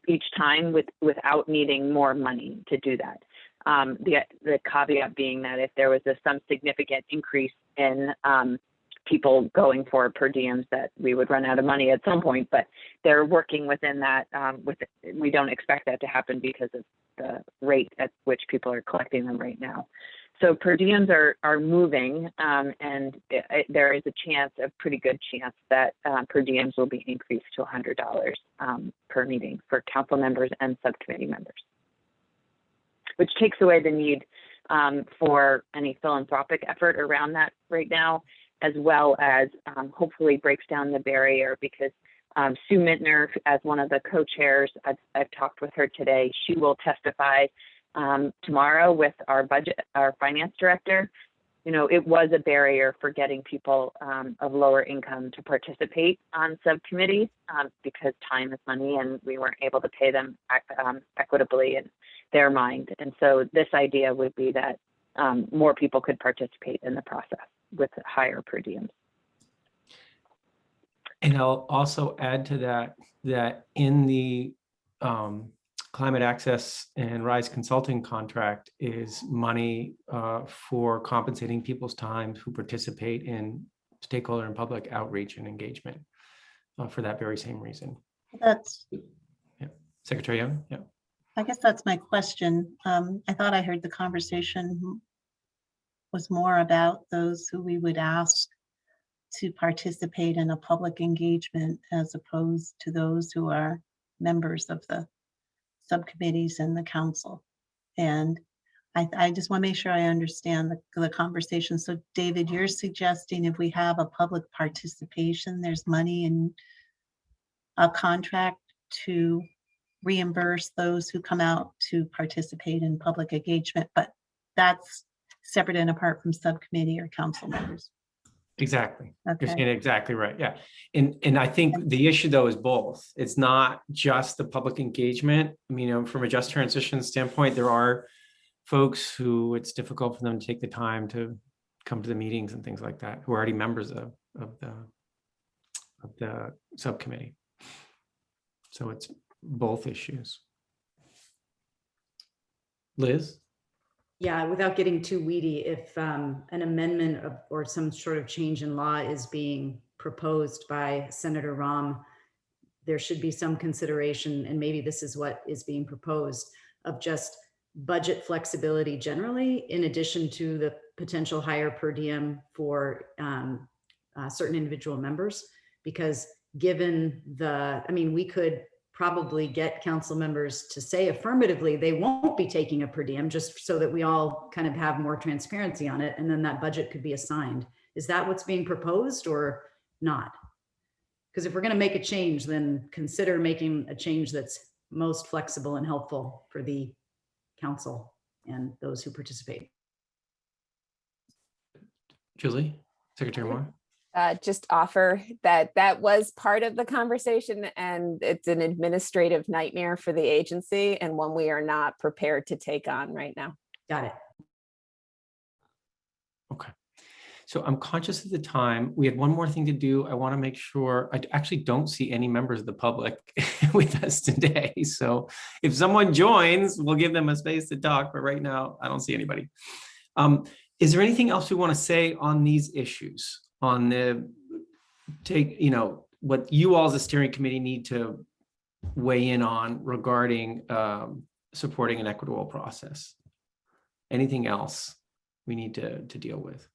each time without needing more money to do that. The caveat being that if there was some significant increase in people going for per diems, that we would run out of money at some point, but they're working within that. We don't expect that to happen because of the rate at which people are collecting them right now. So per diems are moving, and there is a pretty good chance that per diems will be increased to $100 per meeting for council members and subcommittee members, which takes away the need for any philanthropic effort around that right now, as well as hopefully breaks down the barrier, because Sue Mintner, as one of the co-chairs, I've talked with her today. She will testify tomorrow with our finance director. You know, it was a barrier for getting people of lower income to participate on subcommittees because time is money, and we weren't able to pay them equitably in their mind. And so this idea would be that more people could participate in the process with higher per diems. And I'll also add to that in the Climate Access and RISE consulting contract is money for compensating people's time who participate in stakeholder and public outreach and engagement for that very same reason. That's, yeah. Secretary Young, yeah. I guess that's my question. I thought I heard the conversation was more about those who we would ask to participate in a public engagement as opposed to those who are members of the subcommittees and the council. And I just want to make sure I understand the conversation. So David, you're suggesting if we have a public participation, there's money in a contract to reimburse those who come out to participate in public engagement, but that's separate and apart from subcommittee or council members. Exactly. Okay. You're saying it exactly right. Yeah. And I think the issue though is both. It's not just the public engagement. I mean, you know, from a just transition standpoint, there are folks who it's difficult for them to take the time to come to the meetings and things like that, who are already members of the subcommittee. So it's both issues. Liz? Yeah, without getting too weedy, if an amendment or some sort of change in law is being proposed by Senator Rahm, there should be some consideration, and maybe this is what is being proposed, of just budget flexibility generally, in addition to the potential higher per diem for certain individual members. Because given we could probably get council members to say affirmatively they won't be taking a per diem, just so that we all kind of have more transparency on it, and then that budget could be assigned. Is that what's being proposed or not? Because if we're going to make a change, then consider making a change that's most flexible and helpful for the council and those who participate. Julie, Secretary Moore? Just offer that was part of the conversation, and it's an administrative nightmare for the agency and one we are not prepared to take on right now. Got it. Okay. So I'm conscious of the time. We had one more thing to do. I want to make sure, I actually don't see any members of the public with us today. So if someone joins, we'll give them a space to talk, but right now I don't see anybody. Is there anything else we want to say on these issues? On what you all as a steering committee need to weigh in on regarding supporting an equitable process? Anything else we need to deal with?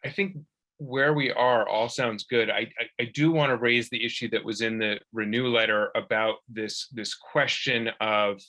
I think where we are all sounds good. I do want to raise the issue that was in the Renew letter about this question of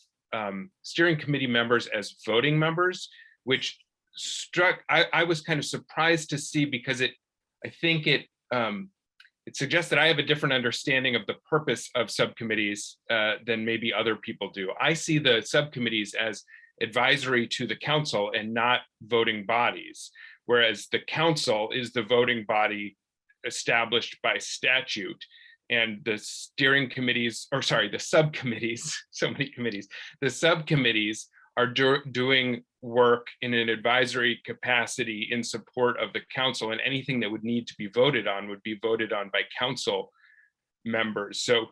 steering committee members as voting members, which struck, I was kind of surprised to see, because I think it's it suggests that I have a different understanding of the purpose of subcommittees than maybe other people do. I see the subcommittees as advisory to the council and not voting bodies, whereas the council is the voting body established by statute. And the steering committees, or sorry, the subcommittees, so many committees, the subcommittees are doing work in an advisory capacity in support of the council, and anything that would need to be voted on would be voted on by council members. So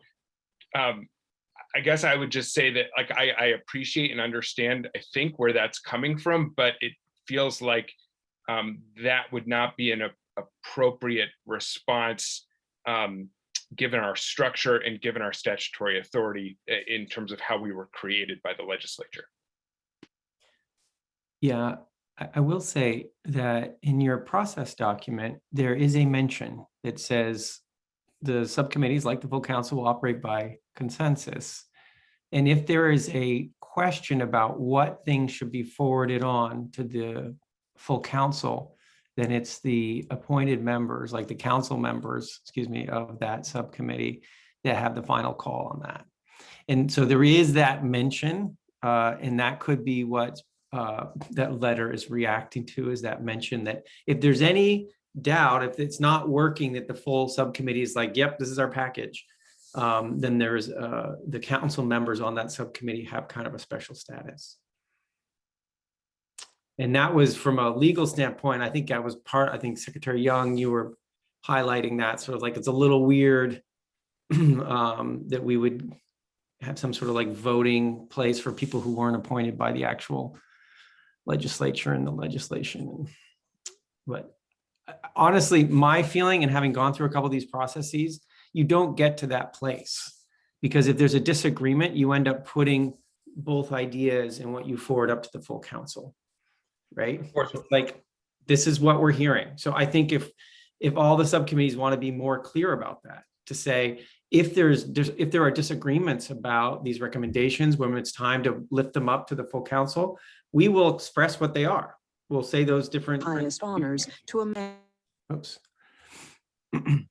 I guess I would just say that, like, I appreciate and understand, I think, where that's coming from, but it feels like that would not be an appropriate response given our structure and given our statutory authority in terms of how we were created by the legislature. Yeah, I will say that in your process document, there is a mention that says the subcommittees, like the full council, will operate by consensus. And if there is a question about what things should be forwarded on to the full council, then it's the appointed members, like the council members, of that subcommittee that have the final call on that. And so there is that mention, and that could be what that letter is reacting to, is that mention that if there's any doubt, if it's not working, that the full subcommittee is like, yep, this is our package, then there's the council members on that subcommittee have kind of a special status. And that was from a legal standpoint. I think I think Secretary Young, you were highlighting that sort of like, it's a little weird that we would have some sort of like voting place for people who weren't appointed by the actual legislature and the legislation. But honestly, my feeling, and having gone through a couple of these processes, you don't get to that place, because if there's a disagreement, you end up putting both ideas and what you forward up to the full council, right? Of course. Like, this is what we're hearing. So I think if all the subcommittees want to be more clear about that, to say, if there are disagreements about these recommendations, when it's time to lift them up to the full council, we will express what they are. We'll say those different highest honors to a man. Oops.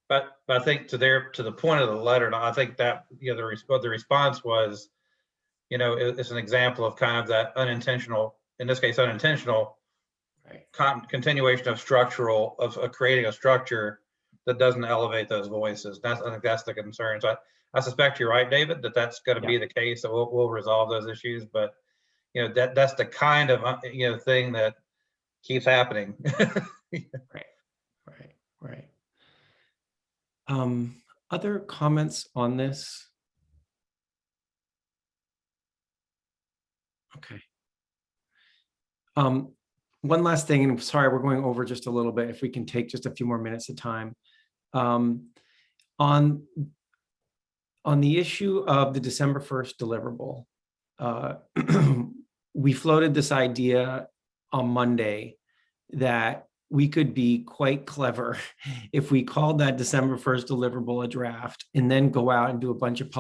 But I think to the point of the letter, I think that, you know, the response was, you know, it's an example of kind of that unintentional, in this case, unintentional continuation of creating a structure that doesn't elevate those voices. I think that's the concern. So I suspect you're right, David, that's going to be the case. So we'll resolve those issues. But, you know, that's the kind of, you know, thing that keeps happening. Right. Other comments on this? Okay. One last thing, and sorry, we're going over just a little bit. If we can take just a few more minutes of time. On the issue of the December 1st deliverable, we floated this idea on Monday that we could be quite clever if we called that December 1st deliverable a draft, and then go out and do a bunch of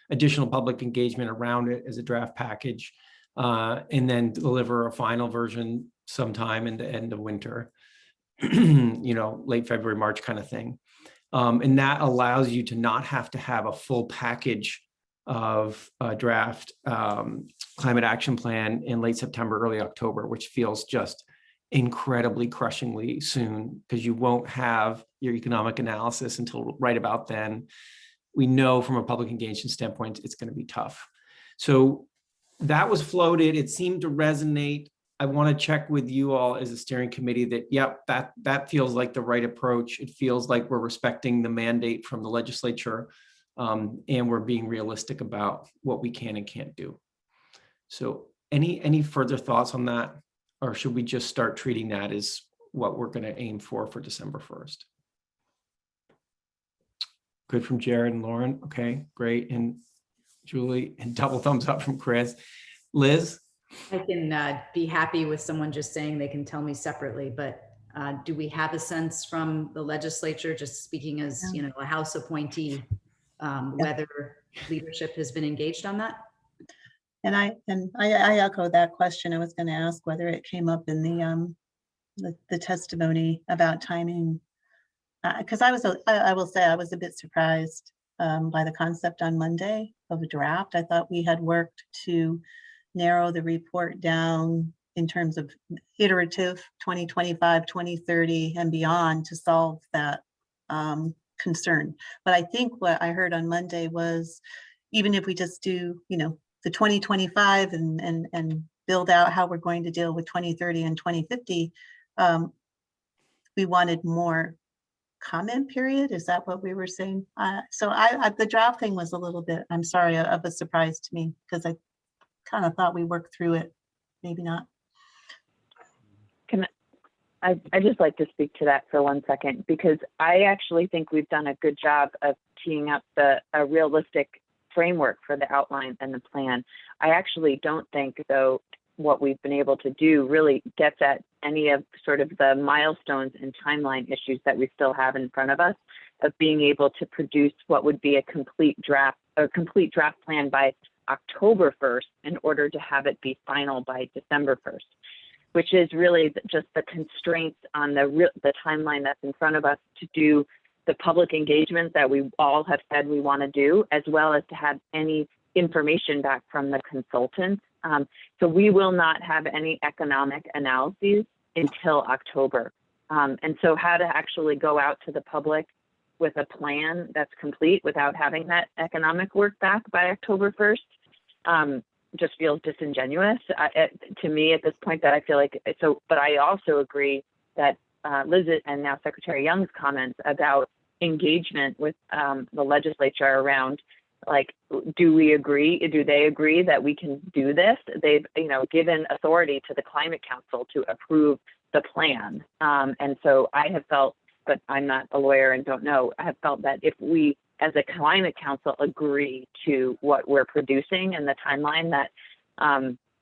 additional public engagement around it as a draft package, and then deliver a final version sometime in the end of winter, you know, late February, March kind of thing. And that allows you to not have to have a full package of a draft climate action plan in late September, early October, which feels just incredibly crushingly soon, because you won't have your economic analysis until right about then. We know from a public engagement standpoint, it's going to be tough. So that was floated. It seemed to resonate. I want to check with you all as a steering committee that, yep, that feels like the right approach. It feels like we're respecting the mandate from the legislature, and we're being realistic about what we can and can't do. So any further thoughts on that? Or should we just start treating that as what we're going to aim for December 1st? Good from Jared and Lauren. Okay, great. And Julie, and double thumbs up from Chris. Liz? I can be happy with someone just saying they can tell me separately, but do we have a sense from the legislature, just speaking as, you know, a House appointee, whether leadership has been engaged on that? And I echo that question. I was going to ask whether it came up in the testimony about timing. because I will say I was a bit surprised by the concept on Monday of a draft. I thought we had worked to narrow the report down in terms of iterative 2025, 2030 and beyond to solve that concern. But I think what I heard on Monday was, even if we just do, the 2025 and build out how we're going to deal with 2030 and 2050, we wanted more comment period. Is that what we were saying? So the draft thing was a little bit, I'm sorry, of a surprise to me, because I kind of thought we worked through it. Maybe not. I just like to speak to that for 1 second, because I actually think we've done a good job of teeing up a realistic framework for the outline and the plan. I actually don't think, though, what we've been able to do really gets at any of sort of the milestones and timeline issues that we still have in front of us, of being able to produce what would be a complete draft plan by October 1st in order to have it be final by December 1st. Which is really just the constraints on the timeline that's in front of us to do the public engagement that we all have said we want to do, as well as to have any information back from the consultants. So we will not have any economic analyses until October. And so how to actually go out to the public with a plan that's complete without having that economic work back by October 1st, just feels disingenuous to me at this point. That I feel like so, but I also agree that Liz and now Secretary Young's comments about engagement with the legislature around, like, do they agree that we can do this? They've given authority to the Climate Council to approve the plan, and so I have felt, but I'm not a lawyer and don't know, I have felt that if we as a Climate Council agree to what we're producing and the timeline, that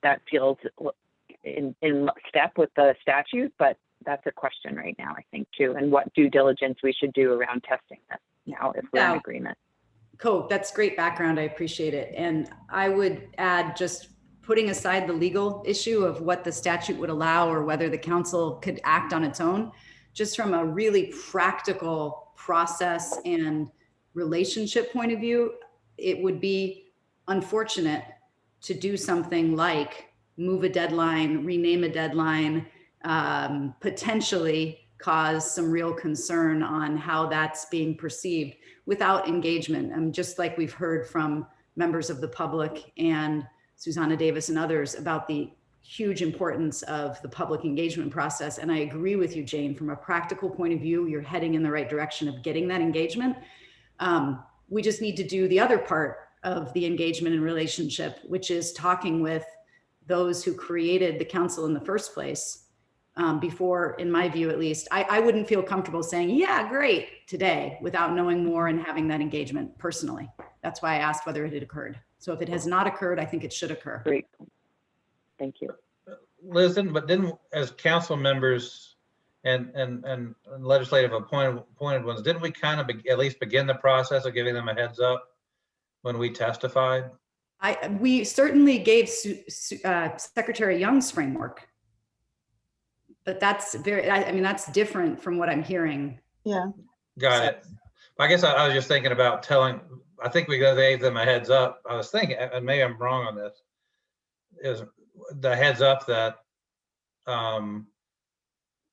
that feels in step with the statute. But that's a question right now, I think, too, and what due diligence we should do around testing this now if we're in agreement. Cool, that's great background. I appreciate it. And I would add, just putting aside the legal issue of what the statute would allow or whether the council could act on its own, just from a really practical process and relationship point of view, it would be unfortunate to do something like move a deadline, rename a deadline, potentially cause some real concern on how that's being perceived without engagement. Just like we've heard from members of the public and Susanna Davis and others about the huge importance of the public engagement process. And I agree with you, Jane, from a practical point of view, you're heading in the right direction of getting that engagement. We just need to do the other part of the engagement and relationship, which is talking with those who created the council in the first place. Before, in my view, at least, I wouldn't feel comfortable saying, yeah, great, today, without knowing more and having that engagement personally. That's why I asked whether it had occurred. So if it has not occurred, I think it should occur. Great. Thank you. Liz, but didn't, as council members and legislative appointed ones, didn't we kind of at least begin the process of giving them a heads up when we testified? We certainly gave Secretary Young's framework, but that's that's different from what I'm hearing. Yeah. Got it. I guess I was just thinking about telling, I think we gave them a heads up. I was thinking, and maybe I'm wrong on this, is the heads up that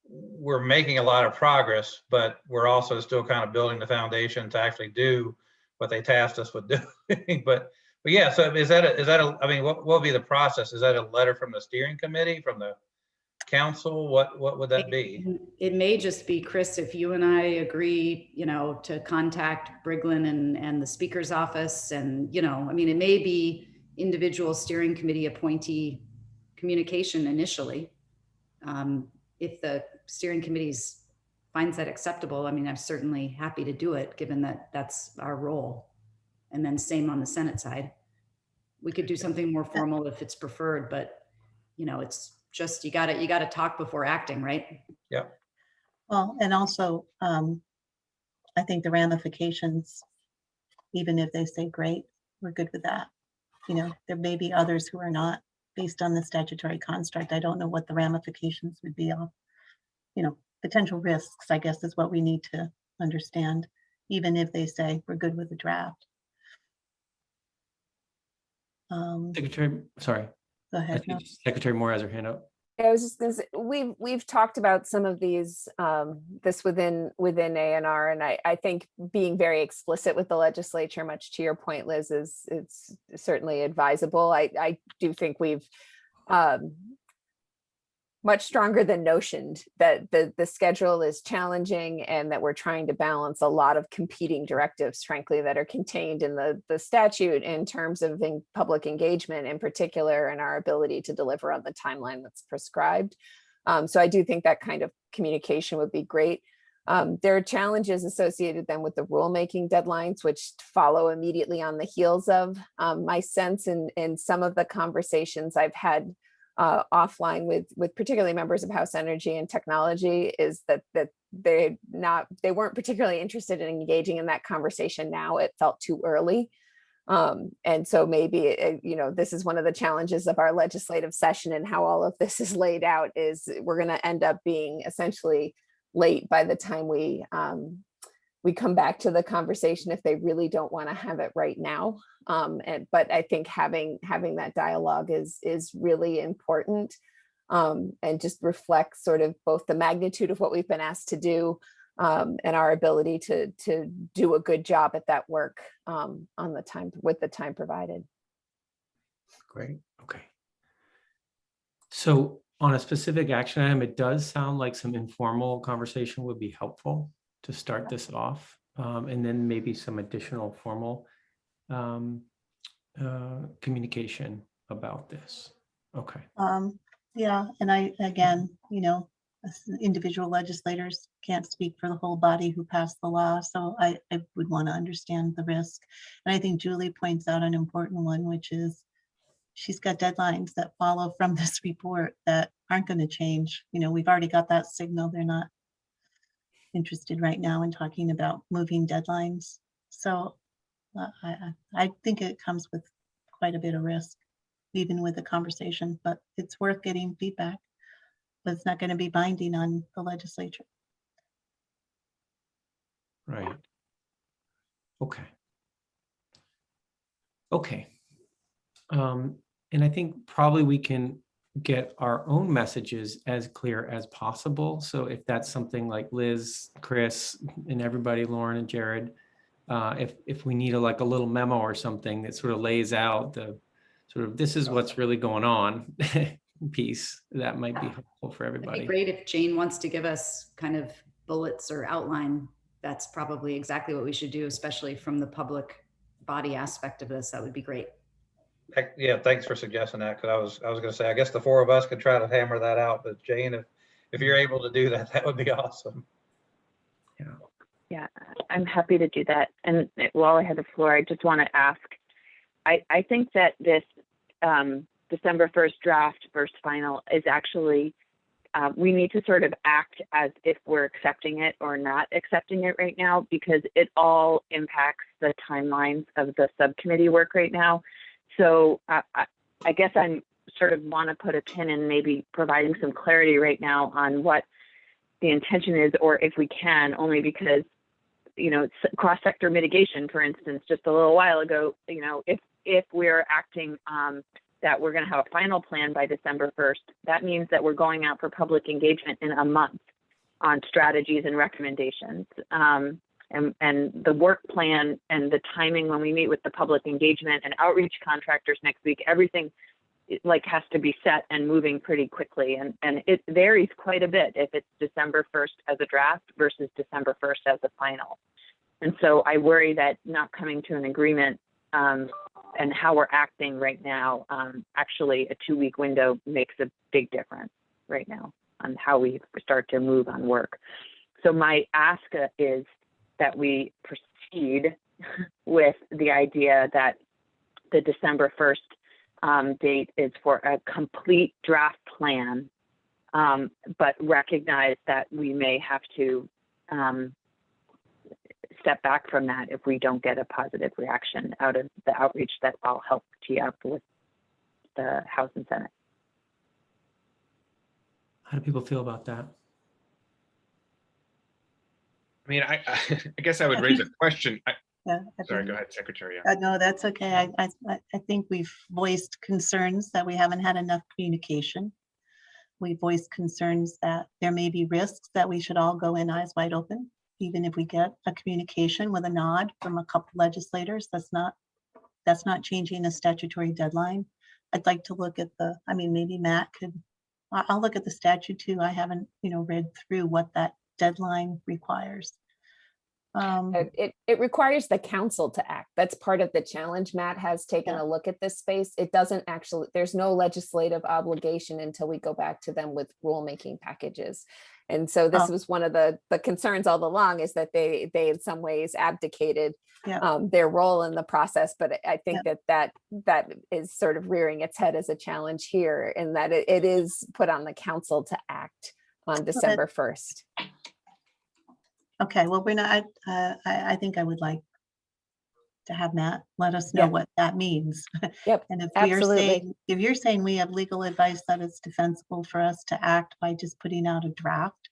we're making a lot of progress, but we're also still kind of building the foundation to actually do what they tasked us with doing. But yeah, so is that I mean, what will be the process? Is that a letter from the steering committee, from the council? What would that be? It may just be, Chris, if you and I agree, to contact Briglin and the speaker's office, and, I mean, it may be individual steering committee appointee communication initially. If the steering committees finds that acceptable, I mean, I'm certainly happy to do it, given that that's our role. And then same on the Senate side. We could do something more formal if it's preferred, but it's just, you gotta talk before acting, right? Yeah. Well, and also, I think the ramifications, even if they say, great, we're good with that. There may be others who are not, based on the statutory construct. I don't know what the ramifications would be of, potential risks, I guess, is what we need to understand, even if they say we're good with the draft. Secretary, sorry, Go I ahead. No. think Secretary Moore has her hand up. I was just gonna say, we've talked about some of these, this within A&R, and I think being very explicit with the legislature, much to your point, Liz, it's certainly advisable. I do think we've much stronger than notioned that the schedule is challenging and that we're trying to balance a lot of competing directives, frankly, that are contained in the statute in terms of public engagement in particular, and our ability to deliver on the timeline that's prescribed. So I do think that kind of communication would be great. There are challenges associated then with the rulemaking deadlines, which follow immediately on the heels of. My sense in some of the conversations I've had offline with particularly members of House Energy and Technology is that they weren't particularly interested in engaging in that conversation now. It felt too early. And so maybe, this is one of the challenges of our legislative session and how all of this is laid out, is we're going to end up being essentially late by the time we come back to the conversation if they really don't want to have it right now. But I think having that dialogue is really important, and just reflects sort of both the magnitude of what we've been asked to do, and our ability to do a good job at that work on the time, with the time provided. Great. Okay. So on a specific action item, it does sound like some informal conversation would be helpful to start this off, and then maybe some additional formal communication about this. Okay. Yeah, and again, individual legislators can't speak for the whole body who passed the law, so I would want to understand the risk. And I think Julie points out an important one, which is she's got deadlines that follow from this report that aren't going to change. We've already got that signal. They're not interested right now in talking about moving deadlines. So I think it comes with quite a bit of risk, even with the conversation, but it's worth getting feedback, but it's not going to be binding on the legislature. Right. Okay. Okay. And I think probably we can get our own messages as clear as possible. So if that's something like Liz, Chris, and everybody, Lauren and Jared, if we need a little memo or something that sort of lays out the sort of this is what's really going on piece, that might be helpful for everybody. It'd be great if Jane wants to give us kind of bullets or outline. That's probably exactly what we should do, especially from the public body aspect of this. That would be great. Yeah, thanks for suggesting that, because I was going to say, I guess the four of us could try to hammer that out, but Jane, if you're able to do that, that would be awesome. Yeah, I'm happy to do that. And while I have the floor, I just want to ask, I think that this December 1st draft versus final is actually, we need to sort of act as if we're accepting it or not accepting it right now, because it all impacts the timelines of the subcommittee work right now. So I guess I'm sort of want to put a pin in maybe providing some clarity right now on what the intention is, or if we can, only because, cross-sector mitigation, for instance, just a little while ago, if we're acting that we're going to have a final plan by December 1st, that means that we're going out for public engagement in a month on strategies and recommendations. And the work plan and the timing when we meet with the public engagement and outreach contractors next week, everything has to be set and moving pretty quickly. And it varies quite a bit if it's December 1st as a draft versus December 1st as a final. And so I worry that not coming to an agreement and how we're acting right now, actually a 2-week window makes a big difference right now on how we start to move on work. So my ask is that we proceed with the idea that the December 1st date is for a complete draft plan, but recognize that we may have to step back from that if we don't get a positive reaction out of the outreach that I'll help tee up with the House and Senate. How do people feel about that? I mean, I guess I would raise a question. Yeah. Sorry, go ahead, Secretary. Yeah. No, that's okay. I think we've voiced concerns that we haven't had enough communication. We voiced concerns that there may be risks that we should all go in eyes wide open, even if we get a communication with a nod from a couple legislators. That's not changing a statutory deadline. I'd like to look at maybe Matt could, I'll look at the statute too. I haven't, read through what that deadline requires. It requires the council to act. That's part of the challenge. Matt has taken a look at this space. It doesn't actually, there's no legislative obligation until we go back to them with rulemaking packages. And so this was one of the concerns all along, is that they in some ways abdicated their role in the process. But I think that is sort of rearing its head as a challenge here, in that it is put on the council to act on December 1st. Okay, well, we're not, I think I would like to have Matt let us know what that means. Yep, And absolutely. if you're saying we have legal advice that it's defensible for us to act by just putting out a draft,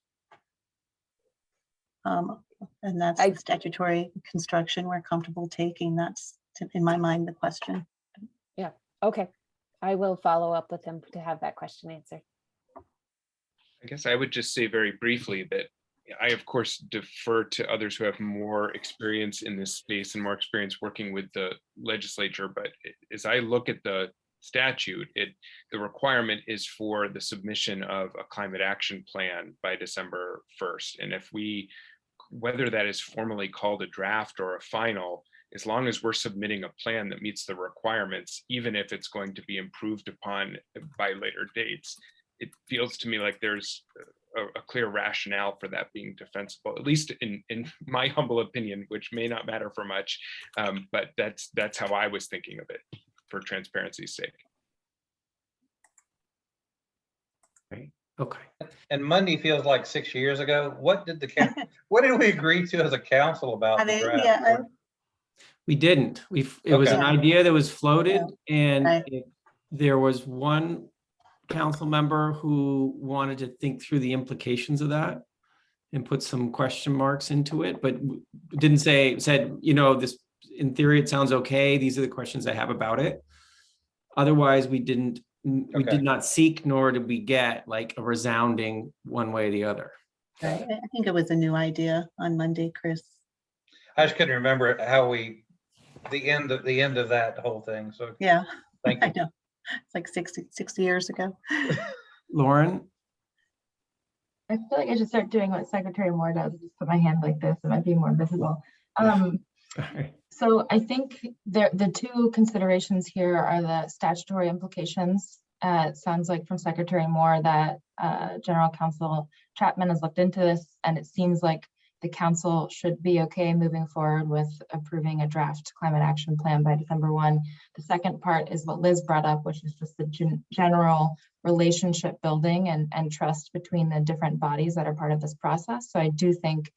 and that's the statutory construction we're comfortable taking, that's in my mind the question. Yeah, okay. I will follow up with them to have that question answered. I guess I would just say very briefly that I, of course, defer to others who have more experience in this space and more experience working with the legislature. But as I look at the statute, the requirement is for the submission of a climate action plan by December 1st. And whether that is formally called a draft or a final, as long as we're submitting a plan that meets the requirements, even if it's going to be improved upon by later dates, it feels to me like there's a clear rationale for that being defensible, at least in my humble opinion, which may not matter for much, but that's how I was thinking of it, for transparency's sake. Okay. And Monday feels like 6 years ago. What did we agree to as a council about the draft? We didn't. It was an idea that was floated, and there was one council member who wanted to think through the implications of that and put some question marks into it, but didn't said, this, in theory, it sounds okay. These are the questions I have about it. Otherwise, we did not seek, nor did we get like a resounding one way or the other. Right. I think it was a new idea on Monday, Chris. I just couldn't remember how the end of that whole thing. So yeah, thank you. I know. It's like 60 years ago. Lauren? I feel like I should start doing what Secretary Moore does, just put my hand like this. It might be more visible. So I think the two considerations here are the statutory implications. It sounds like from Secretary Moore that General Counsel Chapman has looked into this, and it seems like the council should be okay moving forward with approving a draft climate action plan by December 1. The second part is what Liz brought up, which is just the general relationship building and trust between the different bodies that are part of this process. So I do think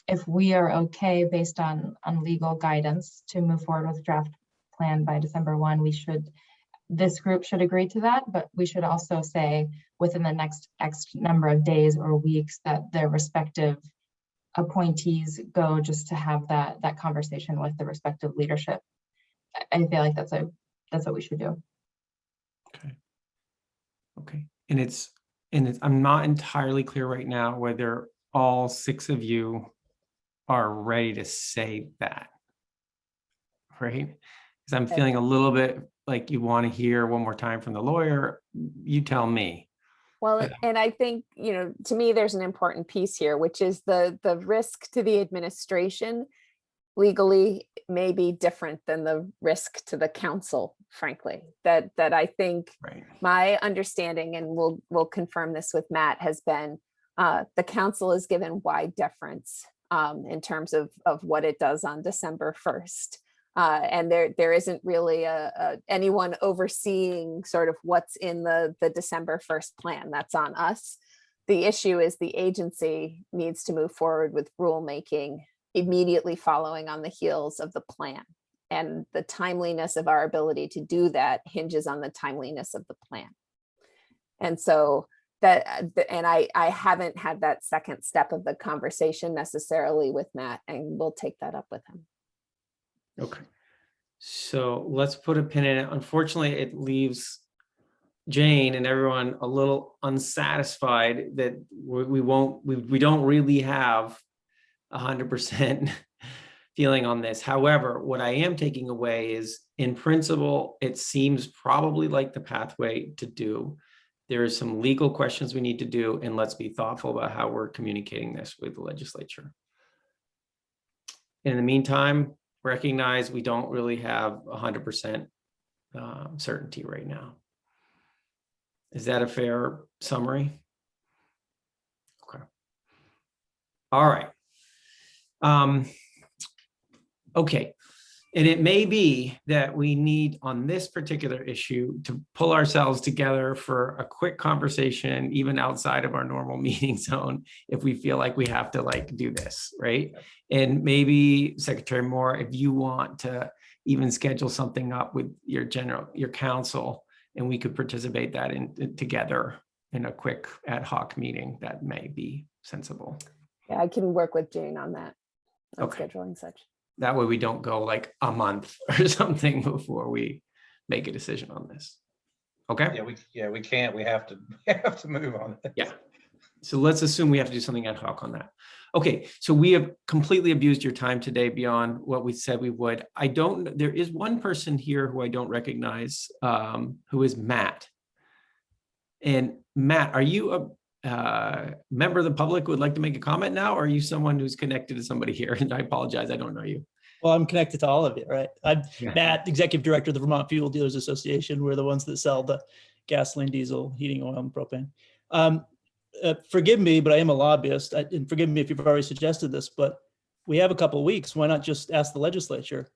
if we are okay based on legal guidance to move forward with draft plan by December 1, this group should agree to that, but we should also say within the next X number of days or weeks that their respective appointees go just to have that conversation with the respective leadership. I feel like that's what we should do. Okay. And I'm not entirely clear right now whether all 6 of you are ready to say that, right? Because I'm feeling a little bit like you want to hear one more time from the lawyer. You tell me. Well, and I think, to me, there's an important piece here, which is the risk to the administration legally may be different than the risk to the council, frankly. That I think my understanding, and we'll confirm this with Matt, has been the council is given wide deference in terms of what it does on December 1st. And there isn't really anyone overseeing sort of what's in the December 1st plan. That's on us. The issue is the agency needs to move forward with rulemaking immediately following on the heels of the plan. And the timeliness of our ability to do that hinges on the timeliness of the plan. And so and I haven't had that second step of the conversation necessarily with Matt, and we'll take that up with him. Okay. So let's put a pin in it. Unfortunately, it leaves Jane and everyone a little unsatisfied that we don't really have 100% feeling on this. However, what I am taking away is, in principle, it seems probably like the pathway to do. There are some legal questions we need to do, and let's be thoughtful about how we're communicating this with the legislature. In the meantime, recognize we don't really have 100% certainty right now. Is that a fair summary? Okay. All right. Okay. And it may be that we need, on this particular issue, to pull ourselves together for a quick conversation, even outside of our normal meeting zone, if we feel like we have to do this, right? And maybe Secretary Moore, if you want to even schedule something up with your council, and we could participate that in together in a quick ad hoc meeting, that may be sensible. Yeah, I can work with Jane on that, on Okay. scheduling such. That way we don't go a month or something before we make a decision on this. Okay? We can't, we have to move on it. Yeah. So let's assume we have to do something ad hoc on that. Okay, so we have completely abused your time today beyond what we said we would. There is one person here who I don't recognize, who is Matt. And Matt, are you a member of the public who would like to make a comment now, or are you someone who's connected to somebody here? And I apologize, I don't know you. Well, I'm connected to all of you, right? I'm Yeah. Matt, Executive Director of the Vermont Fuel Dealers Association. We're the ones that sell the gasoline, diesel, heating oil, and propane. Forgive me, but I am a lobbyist. And forgive me if you've already suggested this, but we have a couple of weeks. Why not just ask the legislature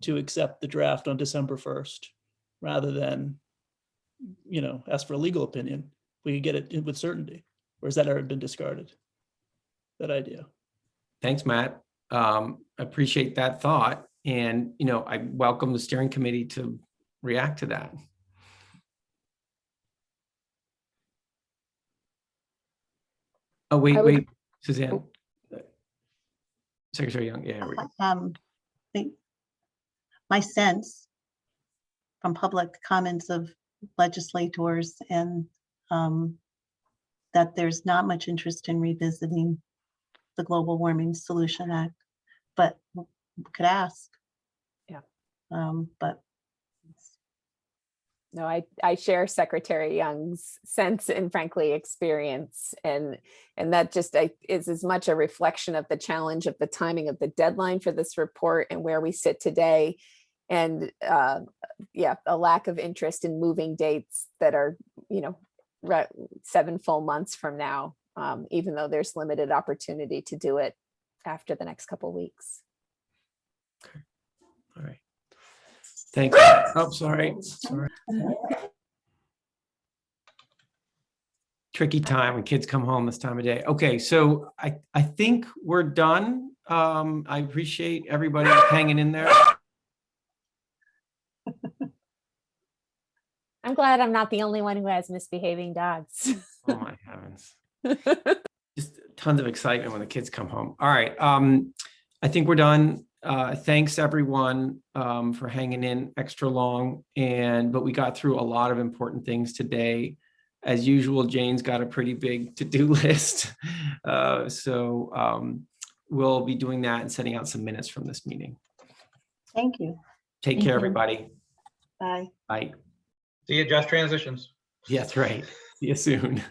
to accept the draft on December 1st, rather than, ask for a legal opinion? We could get it with certainty. Or has that already been discarded, that idea? Thanks, Matt. Appreciate that thought. And, I welcome the steering committee to react to that. Oh, wait, Suzanne. Secretary Young, yeah. My sense from public comments of legislators and that there's not much interest in revisiting the Global Warming Solution Act, but could ask. Yeah. But no, I share Secretary Young's sense and frankly experience, and that just is as much a reflection of the challenge of the timing of the deadline for this report and where we sit today, and a lack of interest in moving dates that are 7 full months from now, even though there's limited opportunity to do it after the next couple of weeks. Okay. All right. Thanks. Oh, sorry. Tricky time when kids come home this time of day. Okay, so I think we're done. I appreciate everybody hanging in there. I'm glad I'm not the only one who has misbehaving dogs. Oh my heavens. Just tons of excitement when the kids come home. All right. I think we're done. Thanks everyone for hanging in extra long, but we got through a lot of important things today. As usual, Jane's got a pretty big to-do list. So we'll be doing that and setting out some minutes from this meeting. thank you. Take care, everybody. Bye. Bye. See you, Just Transitions. Yeah, that's right. See you soon.